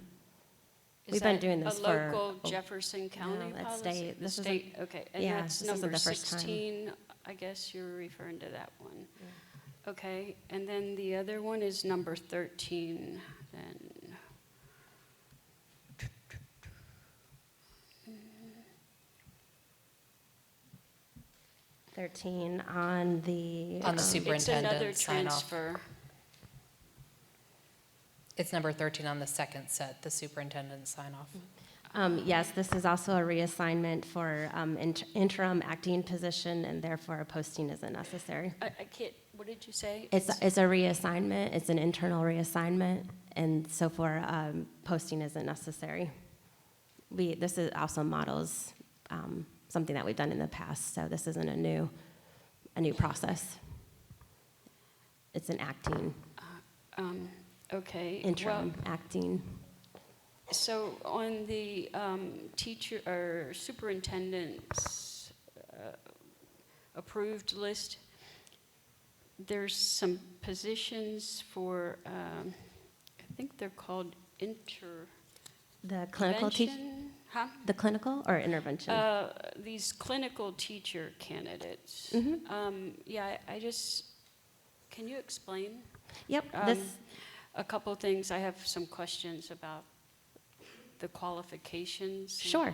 Speaker 19: We've been doing this for
Speaker 3: a local Jefferson County
Speaker 19: that's
Speaker 3: policy?
Speaker 19: state. This
Speaker 3: State, okay. And
Speaker 19: yeah,
Speaker 3: that's
Speaker 19: this isn't
Speaker 3: number
Speaker 19: the first time.
Speaker 3: 16, I guess you're referring to that one. Yeah. Okay, and then the other one is number 13, then.
Speaker 19: 13 on the
Speaker 1: superintendent
Speaker 3: It's
Speaker 1: sign
Speaker 3: another
Speaker 1: off.
Speaker 3: transfer.
Speaker 1: It's number 13 on the second set, the superintendent sign off.
Speaker 19: Yes, this is also a reassignment for interim acting position, and therefore a posting isn't necessary.
Speaker 3: I can't, what did you say?
Speaker 19: It's a reassignment. It's an internal reassignment, and so for posting isn't necessary. This is also models something that we've done in the past, so this isn't a new process. It's an acting.
Speaker 3: Okay.
Speaker 19: Interim acting.
Speaker 3: So on the teacher or superintendent's approved list, there's some positions for, I think they're called
Speaker 19: The clinical teacher?
Speaker 3: Huh?
Speaker 19: The clinical or intervention?
Speaker 3: These clinical teacher candidates. Yeah, I just, can you explain?
Speaker 19: Yep.
Speaker 3: A couple things. I have some questions about the qualifications.
Speaker 19: Sure.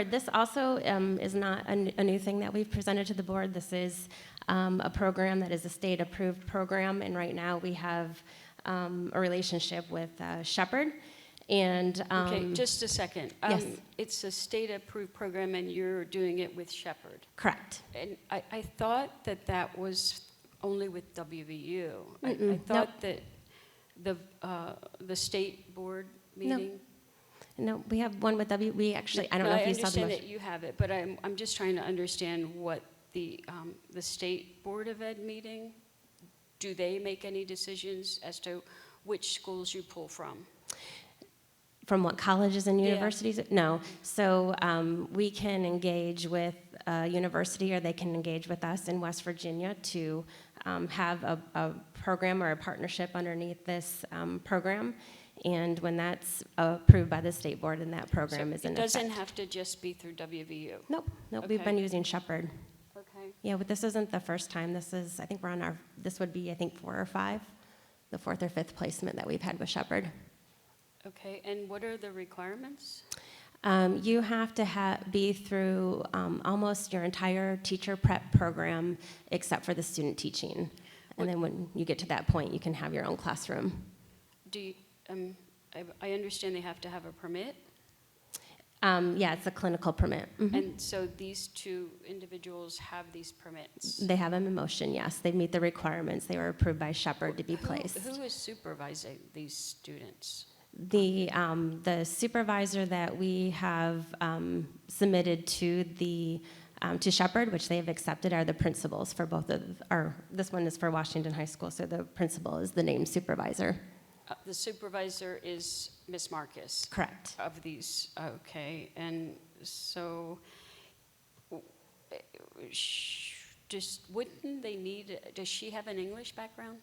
Speaker 19: This also is not a new thing that we've presented to the board. This is a program that is a state-approved program, and right now we have a relationship with Shepherd. And
Speaker 3: okay, just a second.
Speaker 19: Yes.
Speaker 3: It's a state-approved program, and you're doing it with Shepherd.
Speaker 19: Correct.
Speaker 3: And I thought that was only with WVU. I thought that the state board meeting.
Speaker 19: No, we have one with we actually, I don't know if you saw the
Speaker 3: I understand that you have it, but I'm just trying to understand what the state board of ed meeting, do they make any decisions as to which schools you pull from?
Speaker 19: From what colleges and
Speaker 3: Yeah.
Speaker 19: universities? No. So we can engage with a university, or they can engage with us in West Virginia to have a program or a partnership underneath this program. And when that's approved by the state board and that program is in effect.
Speaker 3: It doesn't have to just be through WVU?
Speaker 19: Nope,
Speaker 3: Okay.
Speaker 19: we've been using Shepherd.
Speaker 3: Okay.
Speaker 19: Yeah, but this isn't the first time. This is, I think we're on this would be, I think, 4 or 5, the 4th or 5th placement that we've had with Shepherd.
Speaker 3: Okay, and what are the requirements?
Speaker 19: You have to be through almost your entire teacher prep program except for the student teaching. And then when you get to that point, you can have your own classroom.
Speaker 3: Do you, I understand they have to have a permit?
Speaker 19: Yeah, it's a clinical permit. Mhm.
Speaker 3: And so these two individuals have these permits?
Speaker 19: They have them in motion, yes. They meet the requirements. They were approved by Shepherd to be placed.
Speaker 3: Who is supervising these students?
Speaker 19: The supervisor that we have submitted to Shepherd, which they have accepted, are the principals for both of, or this one is for Washington High School, so the principal is the named supervisor.
Speaker 3: The supervisor is Ms. Marcus?
Speaker 19: Correct.
Speaker 3: Of these, okay. And so, wouldn't they need, does she have an English background?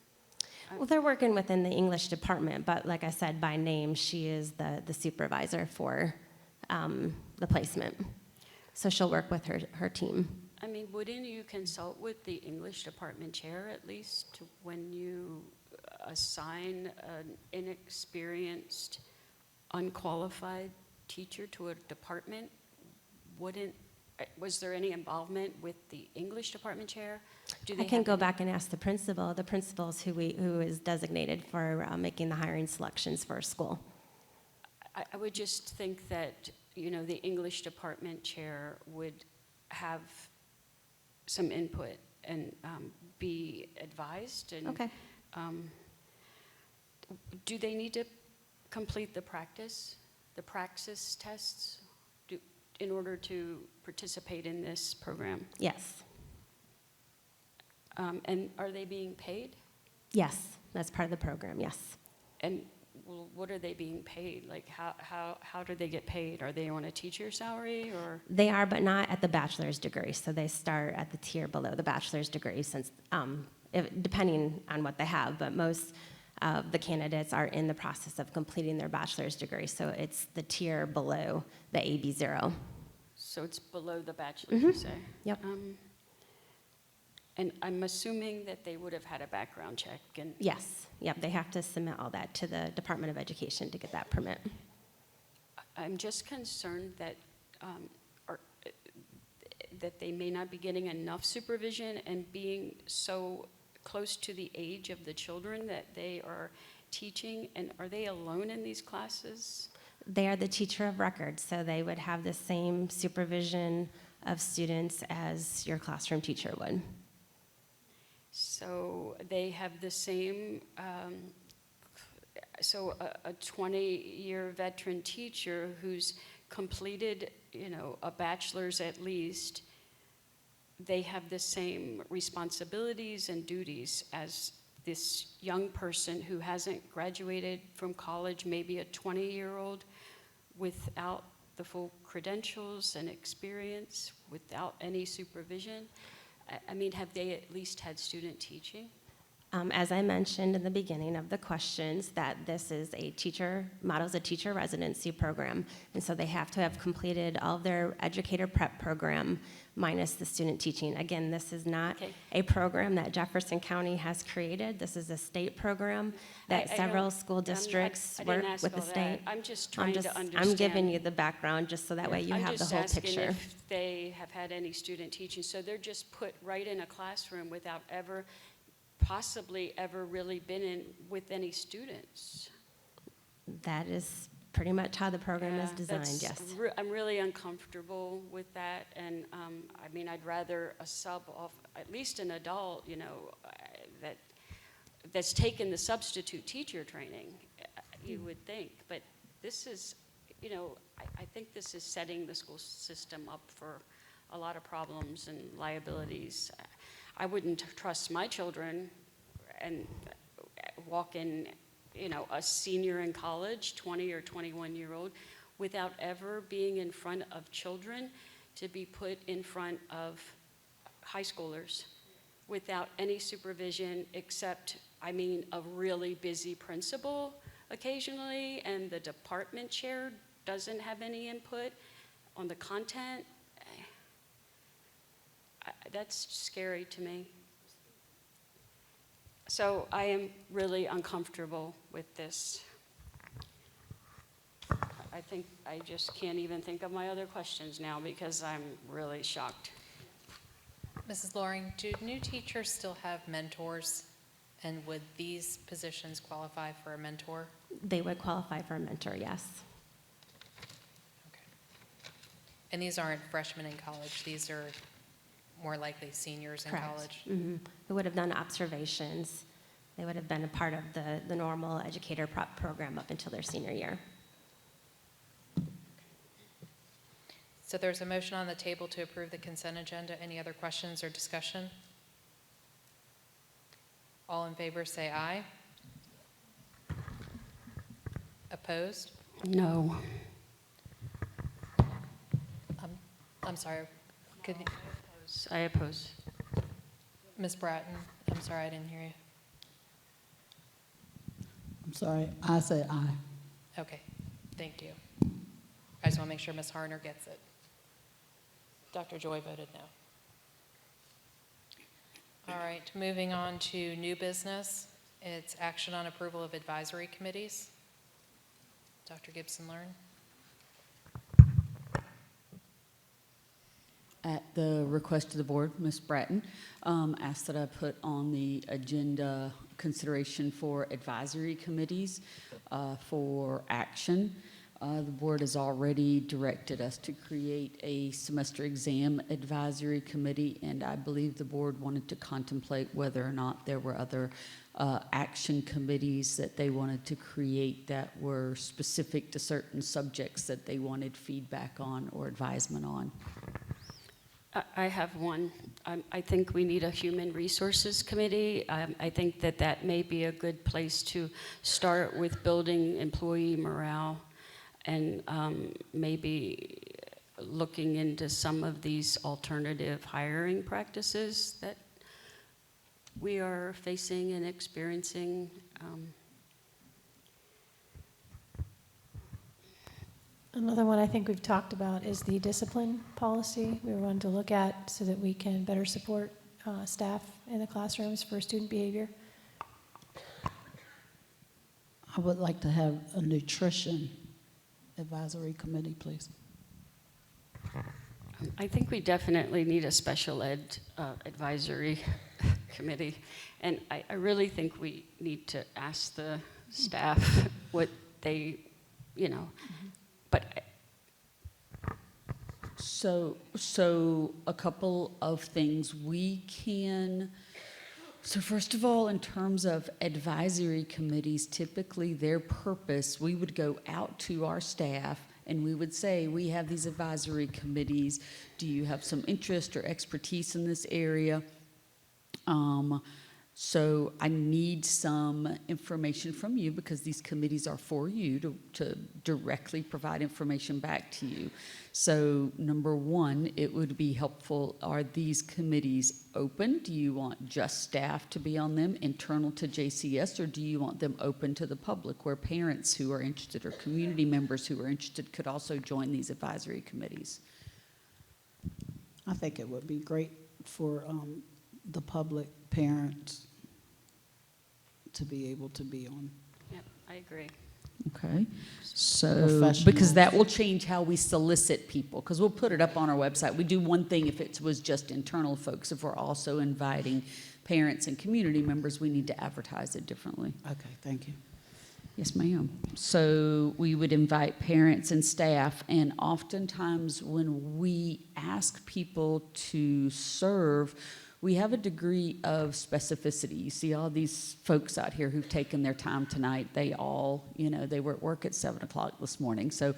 Speaker 19: Well, they're working within the English department, but like I said, by name, she is the supervisor for the placement. So she'll work with her team.
Speaker 3: I mean, wouldn't you consult with the English department chair at least when you assign an inexperienced, unqualified teacher to a department? Was there any involvement with the English department chair?
Speaker 19: I can go back and ask the principal. The principal is who is designated for making the hiring selections for a school.
Speaker 3: I would just think that, you know, the English department chair would have some input and be advised. And,
Speaker 19: okay.
Speaker 3: Do they need to complete the praxis tests in order to participate in this program?
Speaker 19: Yes.
Speaker 3: And are they being paid?
Speaker 19: Yes, that's part of the program, yes.
Speaker 3: And what are they being paid? Like, how do they get paid? Are they on a teacher salary or?
Speaker 19: They are, but not at the bachelor's degree. So they start at the tier below the bachelor's degree, since depending on what they have. But most of the candidates are in the process of completing their bachelor's degree. So it's the tier below the AB0.
Speaker 3: So it's below the bachelor's, you say?
Speaker 19: Yep.
Speaker 3: And I'm assuming that they would have had a background check. And
Speaker 19: yes. Yep. They have to submit all that to the Department of Education to get that permit.
Speaker 3: I'm just concerned that that they may not be getting enough supervision and being so close to the age of the children that they are teaching. And are they alone in these classes?
Speaker 19: They are the teacher of record, so they would have the same supervision of students as your classroom teacher would.
Speaker 3: So they have the same, so a 20-year veteran teacher who's completed, you know, a bachelor's at least, they have the same responsibilities and duties as this young person who hasn't graduated from college, maybe a 20-year-old without the full credentials and experience, without any supervision. I mean, have they at least had student teaching?
Speaker 19: As I mentioned in the beginning of the questions, that this is a models a teacher residency program, and so they have to have completed all of their educator prep program minus the student teaching. Again, this is not a program that Jefferson County has created. This is a state program that several school districts work with the state.
Speaker 3: I'm just trying to understand.
Speaker 19: I'm giving you the background just so that way you have the whole picture.
Speaker 3: I'm just asking if they have had any student teaching. So they're just put right in a classroom without possibly ever really been in with any students.
Speaker 19: That is pretty much how the program is designed, yes.
Speaker 3: I'm really uncomfortable with that, and I mean, I'd rather a sub off, at least an adult, you know, that's taken the substitute teacher training, you would think. But this is, you know, I think this is setting the school system up for a lot of problems and liabilities. I wouldn't trust my children and walk in, you know, a senior in college, 20 or 21-year-old, without ever being in front of children, to be put in front of high schoolers without any supervision except, I mean, a really busy principal occasionally, and the department chair doesn't have any input on the content. That's scary to me. So I am really uncomfortable with this. I think I just can't even think of my other questions now because I'm really shocked.
Speaker 1: Mrs. Loring, do new teachers still have mentors? And would these positions qualify for a mentor?
Speaker 19: They would qualify for a mentor, yes.
Speaker 1: And these aren't freshmen in college, these are more likely seniors in
Speaker 19: Correct.
Speaker 1: college.
Speaker 19: They would have done observations. They would have been a part of the normal educator prep program up until their senior year.
Speaker 1: So there's a motion on the table to approve the consent agenda. Any other questions or discussion? All in favor say aye. Opposed?
Speaker 3: No.
Speaker 1: I'm sorry. Could
Speaker 3: I oppose.
Speaker 1: Ms. Bratton, I'm sorry, I didn't hear you.
Speaker 5: I'm sorry, I said aye.
Speaker 1: Okay, thank you. I just want to make sure Ms. Harner gets it. Dr. Joy voted no. All right, moving on to new business. It's action on approval of advisory committees. Dr. Gibson-Learn.
Speaker 2: At the request of the board, Ms. Bratton asked that I put on the agenda consideration for advisory committees for action. The board has already directed us to create a semester exam advisory committee, and I believe the board wanted to contemplate whether or not there were other action committees that they wanted to create that were specific to certain subjects that they wanted feedback on or advisement on.
Speaker 3: I have one. I think we need a human resources committee. I think that may be a good place to start with building employee morale and maybe looking into some of these alternative hiring practices that we are facing and experiencing.
Speaker 4: Another one I think we've talked about is the discipline policy we wanted to look at so that we can better support staff in the classrooms for student behavior.
Speaker 5: I would like to have a nutrition advisory committee, please.
Speaker 3: I think we definitely need a special ed advisory committee. And I really think we need to ask the staff what they, but
Speaker 2: So a couple of things we can. So first of all, in terms of advisory committees, typically their purpose, we would go out to our staff and we would say, we have these advisory committees. Do you have some interest or expertise in this area? So I need some information from you because these committees are for you to directly provide information back to you. So number one, it would be helpful, are these committees open? Do you want just staff to be on them, internal to JCS, or do you want them open to the public where parents who are interested or community members who are interested could also join these advisory committees?
Speaker 5: I think it would be great for the public, parents, to be able to be on.
Speaker 3: yeah, I agree.
Speaker 2: Okay, so because that will change how we solicit people, because we'll put it up on our website. We do one thing if it was just internal folks. If we're also inviting parents and community members, we need to advertise it differently.
Speaker 5: Okay, thank you.
Speaker 2: Yes, ma'am. So we would invite parents and staff, and oftentimes when we ask people to serve, we have a degree of specificity. You see all these folks out here who've taken their time tonight. They all, they were at work at 7 o'clock this morning. So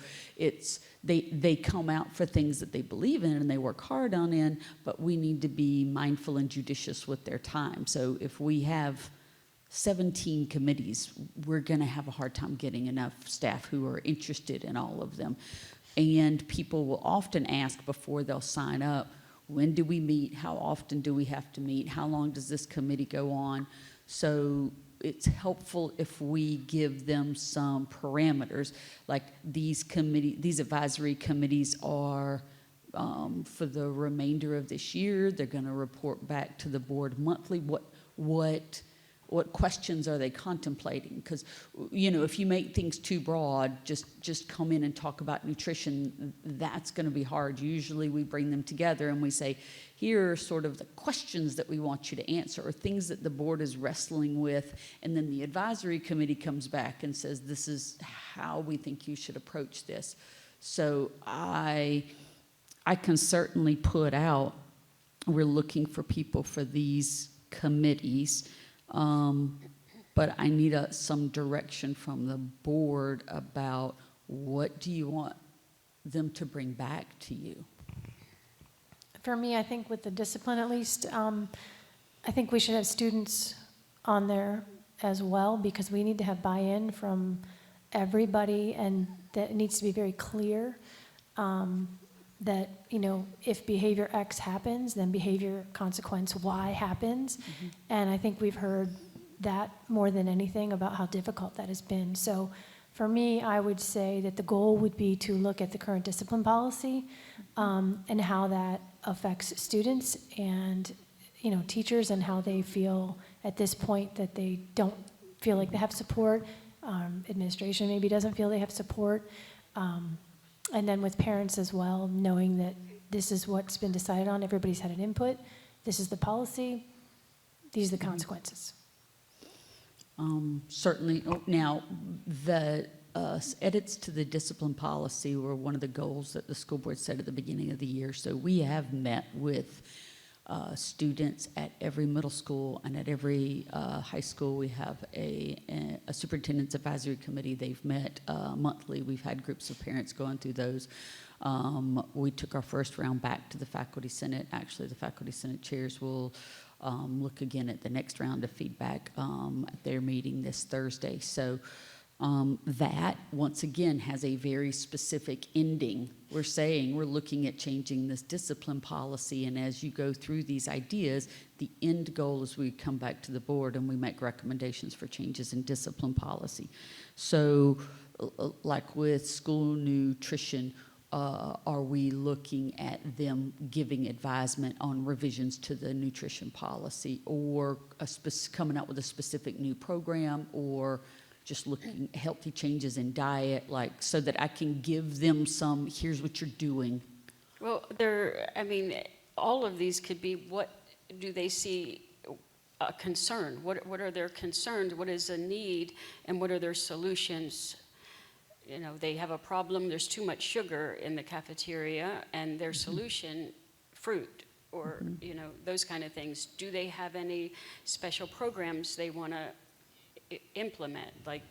Speaker 2: they come out for things that they believe in and they work hard on in, but we need to be mindful and judicious with their time. So if we have 17 committees, we're gonna have a hard time getting enough staff who are interested in all of them. And people will often ask before they'll sign up, when do we meet? How often do we have to meet? How long does this committee go on? So it's helpful if we give them some parameters, like these advisory committees are for the remainder of this year. They're going to report back to the board monthly. What questions are they contemplating? Because, if you make things too broad, just come in and talk about nutrition, that's going to be hard. Usually we bring them together and we say, here are sort of the questions that we want you to answer or things that the board is wrestling with. And then the advisory committee comes back and says, this is how we think you should approach this. So I I can certainly put out, we're looking for people for these committees, but I need some direction from the board about what do you want them to bring back to you?
Speaker 4: For me, I think with the discipline at least, I think we should have students on there as well, because we need to have buy-in from everybody, and that it needs to be very clear that, you know, if behavior X happens, then behavior consequence Y happens. And I think we've heard that more than anything about how difficult that has been. So for me, I would say that the goal would be to look at the current discipline policy and how that affects students and, you know, teachers, and how they feel at this point that they don't feel like they have support. Administration maybe doesn't feel they have support. And then with parents as well, knowing that this is what's been decided on, everybody's had an input, this is the policy, these are the consequences.
Speaker 2: Certainly. Now, the edits to the discipline policy were one of the goals that the school board set at the beginning of the year. So we have met with students at every middle school and at every high school. We have a superintendent's advisory committee. They've met monthly. We've had groups of parents going through those. We took our first round back to the faculty senate. Actually, the faculty senate chairs will look again at the next round of feedback at their meeting this Thursday. So that, once again, has a very specific ending. We're saying we're looking at changing this discipline policy, and as you go through these ideas, the end goal is we come back to the board and we make recommendations for changes in discipline policy. So, like with school nutrition, are we looking at them giving advisement on revisions to the nutrition policy, or coming up with a specific new program, or just looking at healthy changes in diet, like, so that I can give them some, here's what you're doing?
Speaker 3: Well, I mean, all of these could be, what do they see a concern? What are their concerns? What is a need? And what are their solutions? You know, they have a problem, there's too much sugar in the cafeteria, and their solution, fruit, or, you know, those kind of things. Do they have any special programs they want to implement, like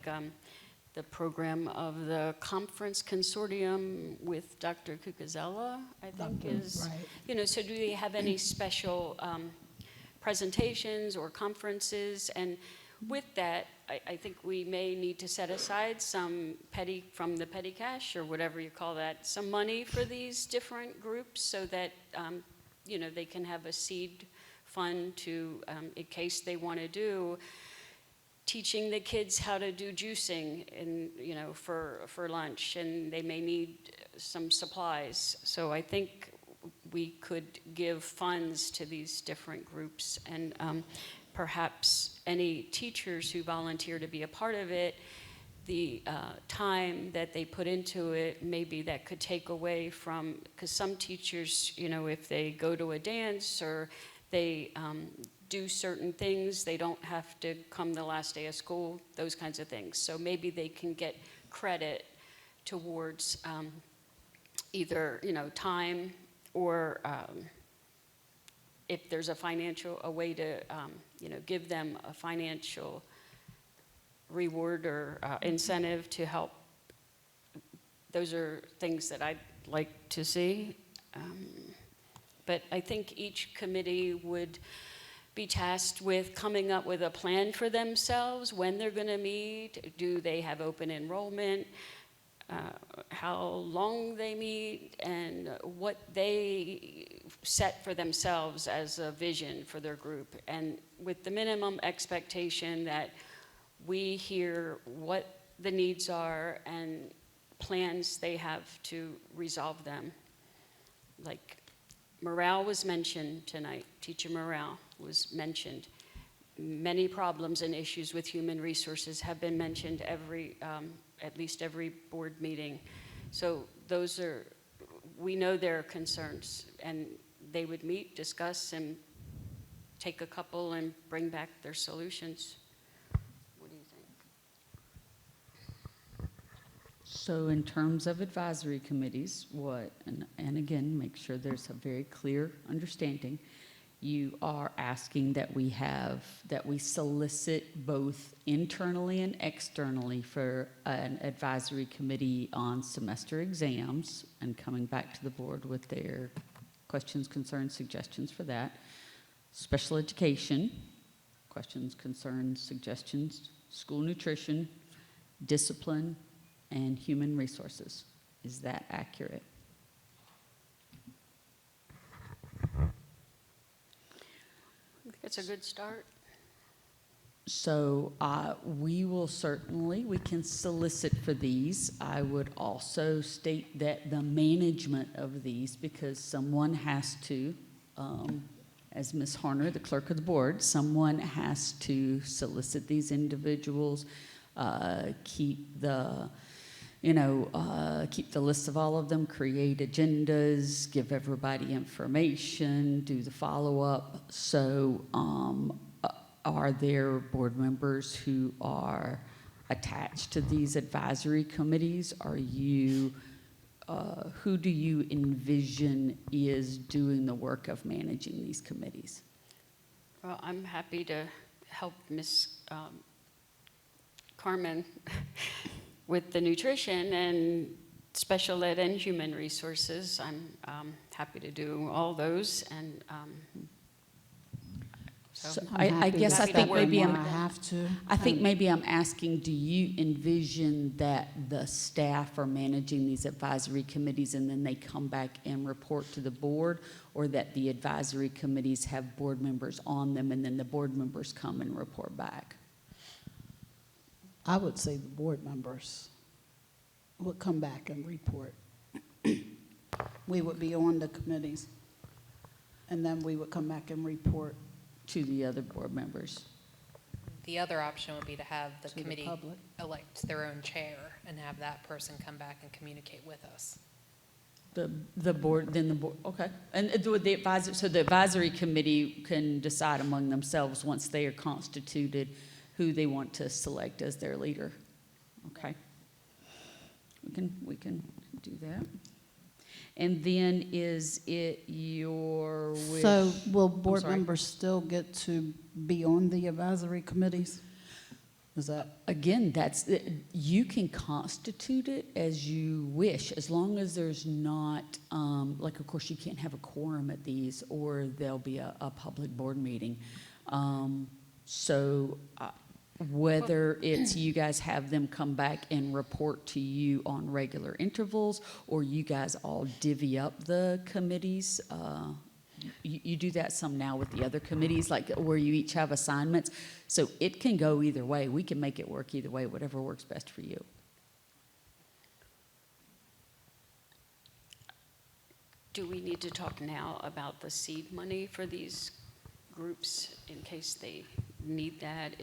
Speaker 3: the program of the conference consortium with Dr. Cucuzella, I think is,
Speaker 5: right.
Speaker 3: you know, so do they have any special presentations or conferences? And with that, I think we may need to set aside some from the petty cash, or whatever you call that, some money for these different groups, so that, you know, they can have a seed fund to, in case they want to do teaching the kids how to do juicing, and, you know, for lunch, and they may need some supplies. So I think we could give funds to these different groups, and perhaps any teachers who volunteer to be a part of it, the time that they put into it, maybe that could take away from, because some teachers, you know, if they go to a dance or they do certain things, they don't have to come the last day of school, those kinds of things. So maybe they can get credit towards either, you know, time, or if there's a way to, you know, give them a financial reward or incentive to help. Those are things that I'd like to see. But I think each committee would be tasked with coming up with a plan for themselves, when they're going to meet, do they have open enrollment, how long they meet, and what they set for themselves as a vision for their group, and with the minimum expectation that we hear what the needs are and plans they have to resolve them. Like morale was mentioned tonight, teacher morale was mentioned. Many problems and issues with human resources have been mentioned at least every board meeting. So those are, we know their concerns, and they would meet, discuss, and take a couple and bring back their solutions. What do you think?
Speaker 2: So in terms of advisory committees, and again, make sure there's a very clear understanding, you are asking that we solicit both internally and externally for an advisory committee on semester exams and coming back to the board with their questions, concerns, suggestions for that. Special education, questions, concerns, suggestions, school nutrition, discipline, and human resources. Is that accurate?
Speaker 3: I think it's a good start.
Speaker 2: So we can solicit for these. I would also state that the management of these, because someone has to, as Ms. Horner, the clerk of the board, someone has to solicit these individuals, keep the list of all of them, create agendas, give everybody information, do the follow-up. So are there board members who are attached to these advisory committees? Who do you envision is doing the work of managing these committees?
Speaker 3: Well, I'm happy to help Ms. Carmen with the nutrition and special ed and human resources. I'm happy to do all those, and
Speaker 2: so I guess I think maybe I'm asking, do you envision that the staff are managing these advisory committees and then they come back and report to the board, or that the advisory committees have board members on them and then the board members come and report back?
Speaker 5: I would say the board members would come back and report. We would be on the committees, and then we would come back and report
Speaker 2: to the other board members.
Speaker 1: The other option would be to have the
Speaker 5: To the
Speaker 1: committee
Speaker 5: public.
Speaker 1: elect their own chair and have that person come back and communicate with us.
Speaker 2: The board, okay. And the advisor, so the advisory committee can decide among themselves once they are constituted who they want to select as their leader. Okay. We can do that. And then is it your wish?
Speaker 5: So will board members still get to be on the advisory committees? Is that?
Speaker 2: Again, you can constitute it as you wish, as long as there's not, of course, you can't have a quorum at these, or there'll be a public board meeting. Whether it's you guys have them come back and report to you on regular intervals, or you guys all divvy up the committees. You do that some now with the other committees, like where you each have assignments. So it can go either way. We can make it work either way, whatever works best for you.
Speaker 3: do we need to talk now about the seed money for these groups in case they need that?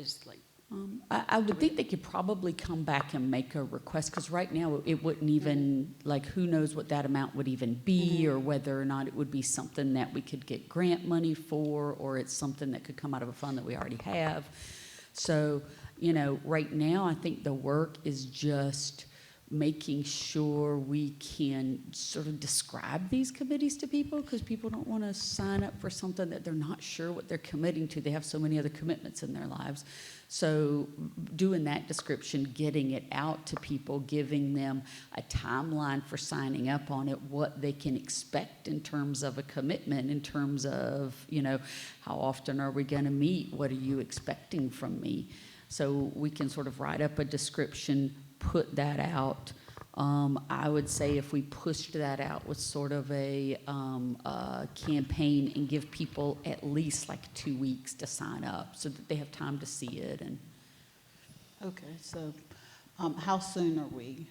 Speaker 2: I would think they could probably come back and make a request, because right now it wouldn't even, who knows what that amount would even be, or whether or not it would be something that we could get grant money for, or it's something that could come out of a fund that we already have. So, right now I think the work is just making sure we can sort of describe these committees to people, because people don't want to sign up for something that they're not sure what they're committing to. They have so many other commitments in their lives. So doing that description, getting it out to people, giving them a timeline for signing up on it, what they can expect in terms of a commitment, in terms of, how often are we going to meet? What are you expecting from me? So we can sort of write up a description, put that out. I would say if we pushed that out with sort of a campaign and give people at least 2 weeks to sign up so that they have time to see it. And
Speaker 5: Okay, so how soon are we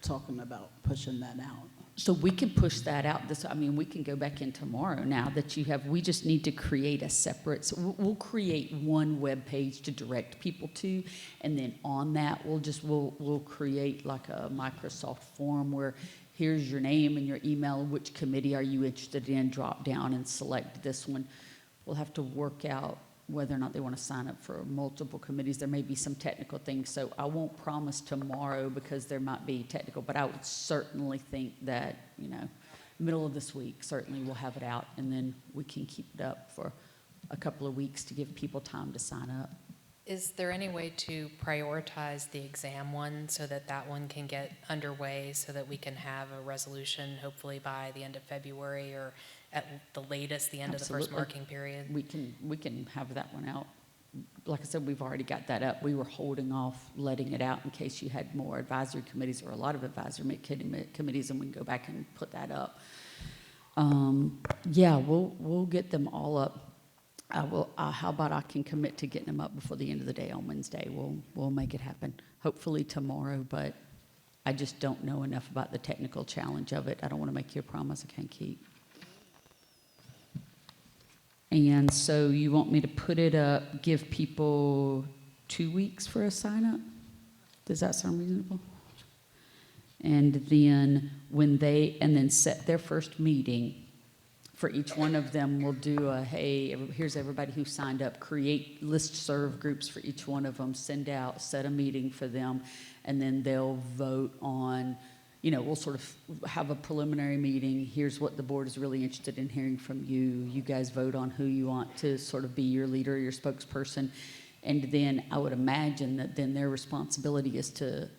Speaker 5: talking about pushing that out?
Speaker 2: so we can push that out. We can go back in tomorrow now that we just need to create a separate, so we'll create one web page to direct people to, and then on that we'll create a Microsoft form where here's your name and your email, which committee are you interested in, drop down and select this one. We'll have to work out whether or not they want to sign up for multiple committees. There may be some technical things, so I won't promise tomorrow because there might be technical, but I would certainly think that, middle of this week, certainly we'll have it out, and then we can keep it up for a couple of weeks to give people time to sign up.
Speaker 1: Is there any way to prioritize the exam one so that that one can get underway so that we can have a resolution hopefully by the end of February or at the latest, the end of the first
Speaker 2: Absolutely.
Speaker 1: marking period?
Speaker 2: We can have that one out. Like I said, we've already got that up. We were holding off letting it out in case you had more advisory committees or a lot of advisory committees, and we can go back and put that up. Yeah, we'll get them all up. How about I can commit to getting them up before the end of the day on Wednesday? We'll make it happen. Hopefully tomorrow, but I just don't know enough about the technical challenge of it. I don't want to make you a promise I can't keep. And so you want me to put it up, give people 2 weeks for a sign up? Does that sound reasonable? And then then set their first meeting. For each one of them, we'll do hey, here's everybody who signed up, create listserv groups for each one of them, set a meeting for them, and then they'll vote on, we'll sort of have a preliminary meeting. Here's what the board is really interested in hearing from you. You guys vote on who you want to sort of be your leader, your spokesperson. And then I would imagine that then their responsibility is to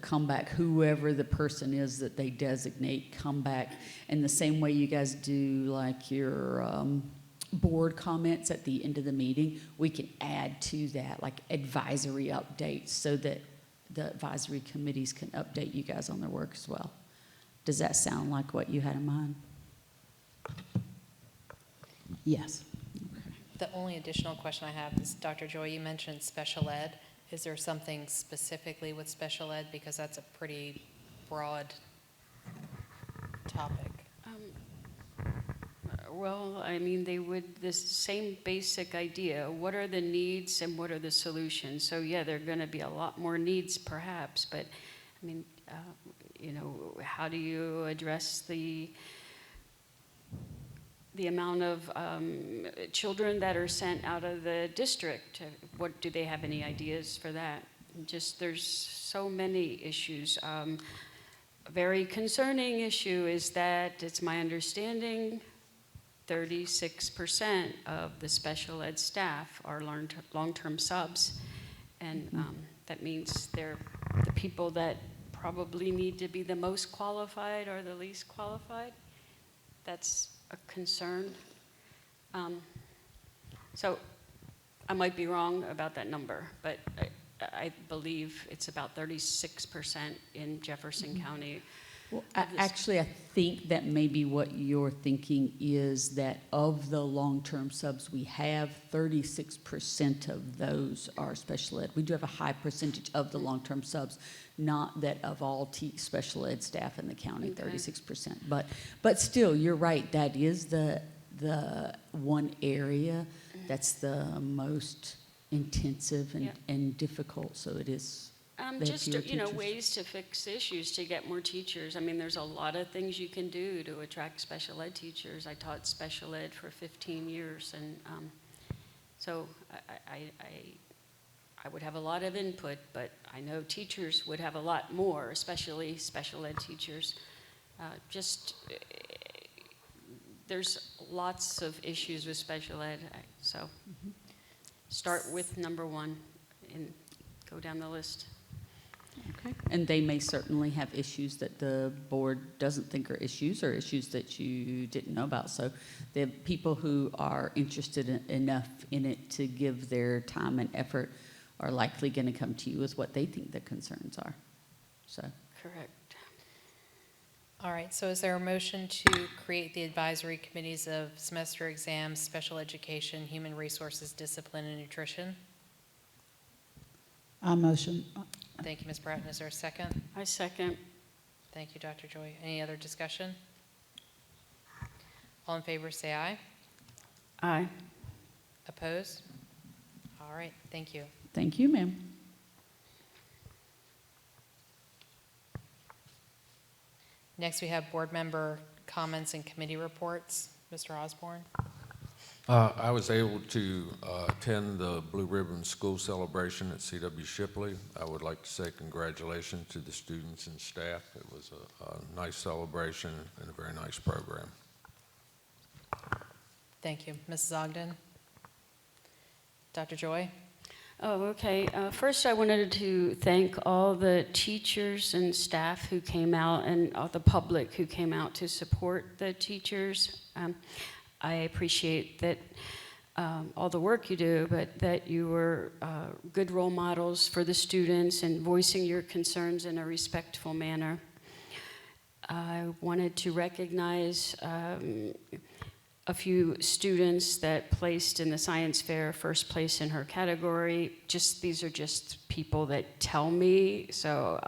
Speaker 2: come back, whoever the person is that they designate, come back. In the same way you guys do like your board comments at the end of the meeting, we can add to that like advisory updates so that the advisory committees can update you guys on their work as well. Does that sound like what you had in mind? Yes.
Speaker 1: The only additional question I have is, Dr. Joy, you mentioned special ed. Is there something specifically with special ed? Because that's a pretty broad topic.
Speaker 3: Well, I mean, this same basic idea, what are the needs and what are the solutions? So yeah, there are going to be a lot more needs perhaps, but I mean, how do you address the amount of children that are sent out of the district? What do they have any ideas for that? There's so many issues. A very concerning issue is that it's my understanding 36% of the special ed staff are long-term subs, and that means they're the people that probably need to be the most qualified or the least qualified. That's a concern. So I might be wrong about that number, but I believe it's about 36% in Jefferson County.
Speaker 2: Well, actually, I think that maybe what you're thinking is that of the long-term subs we have, 36% of those are special ed. We do have a high percentage of the long-term subs, not that of all special ed staff in the county, okay. 36%. But still, you're right. That is the one area that's the most intensive and difficult. So it is.
Speaker 3: Just, ways to fix issues to get more teachers. I mean, there's a lot of things you can do to attract special ed teachers. I taught special ed for 15 years, and so I would have a lot of input, but I know teachers would have a lot more, especially special ed teachers. There's lots of issues with special ed, so start with number one and go down the list.
Speaker 2: Okay. And they may certainly have issues that the board doesn't think are issues or issues that you didn't know about. So the people who are interested enough in it to give their time and effort are likely going to come to you with what they think the concerns are. So
Speaker 3: correct.
Speaker 1: All right, so is there a motion to create the advisory committees of semester exams, special education, human resources, discipline, and nutrition?
Speaker 5: I motion.
Speaker 1: Thank you, Ms. Bratton. Is there a second?
Speaker 3: I second.
Speaker 1: Thank you, Dr. Joy. Any other discussion? All in favor, say aye.
Speaker 3: Aye.
Speaker 1: Opposed? All right, thank you.
Speaker 2: Thank you, ma'am.
Speaker 1: Next, we have board member comments and committee reports. Mr. Osborne.
Speaker 6: I was able to attend the Blue Ribbon School Celebration at C.W. Shipley. I would like to say congratulations to the students and staff. It was a nice celebration and a very nice program.
Speaker 1: Thank you. Mrs. Ogden? Dr. Joy?
Speaker 3: Oh, okay. First, I wanted to thank all the teachers and staff who came out and all the public who came out to support the teachers. I appreciate that all the work you do, but that you were good role models for the students and voicing your concerns in a respectful manner. I wanted to recognize a few students that placed in the science fair first place in her category. These are just people that tell me, so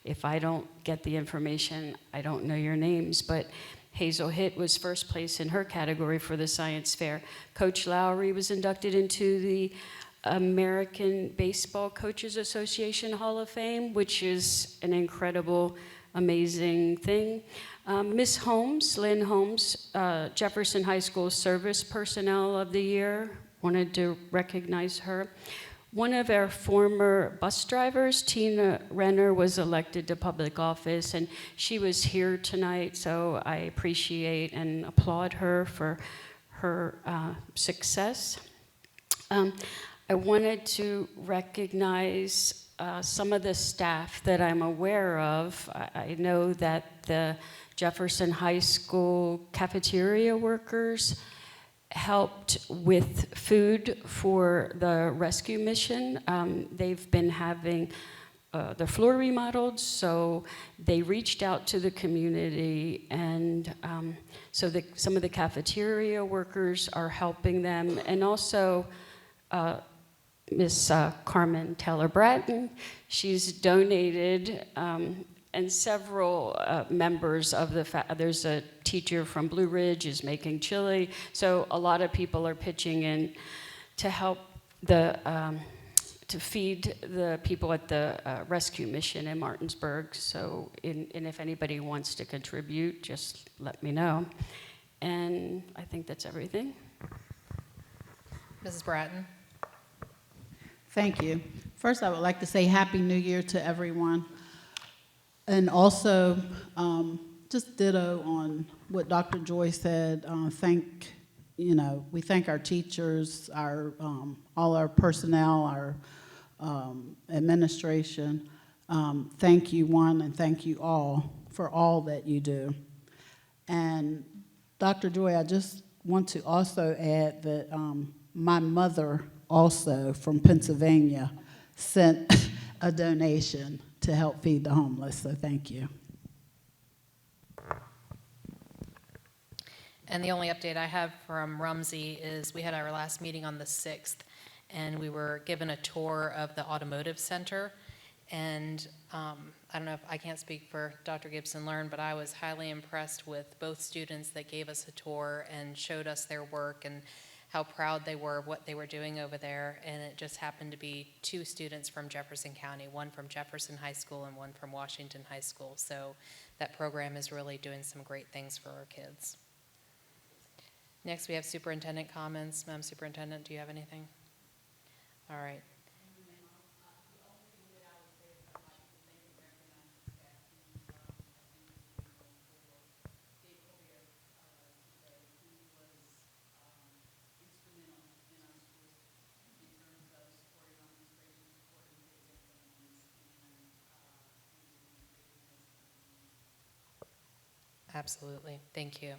Speaker 3: if I don't get the information, I don't know your names, but Hazel Hitt was first place in her category for the science fair. Coach Lowry was inducted into the American Baseball Coaches Association Hall of Fame, which is an incredible, amazing thing. Miss Holmes, Lynn Holmes, Jefferson High School Service Personnel of the Year, wanted to recognize her. One of our former bus drivers, Tina Renner, was elected to public office, and she was here tonight, so I appreciate and applaud her for her success. I wanted to recognize some of the staff that I'm aware of. I know that the Jefferson High School cafeteria workers helped with food for the rescue mission. They've been having the floor remodeled, so they reached out to the community, and so some of the cafeteria workers are helping them, and also Miss Carmen Taylor Bratton, she's donated, and several members of there's a teacher from Blue Ridge is making chili, so a lot of people are pitching in to help to feed the people at the rescue mission in Martinsburg. So, and if anybody wants to contribute, just let me know. And I think that's everything.
Speaker 1: Mrs. Bratton?
Speaker 5: Thank you. First, I would like to say Happy New Year to everyone. And also, just ditto on what Dr. Joy said. We thank our teachers, all our personnel, our administration. Thank you, and thank you all for all that you do. And Dr. Joy, I just want to also add that my mother also from Pennsylvania sent a donation to help feed the homeless, so thank you.
Speaker 1: And the only update I have from Rumsey is we had our last meeting on the 6th, and we were given a tour of the automotive center. And I don't know if I can't speak for Dr. Gibson Learn, but I was highly impressed with both students that gave us a tour and showed us their work and how proud they were of what they were doing over there. And it just happened to be 2 students from Jefferson County, one from Jefferson High School and one from Washington High School. So that program is really doing some great things for our kids. Next, we have superintendent comments. Madam Superintendent, do you have anything? All right. Absolutely. Thank you.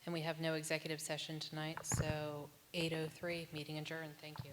Speaker 1: And we have no executive session tonight, so 8:03, meeting adjourned. Thank you.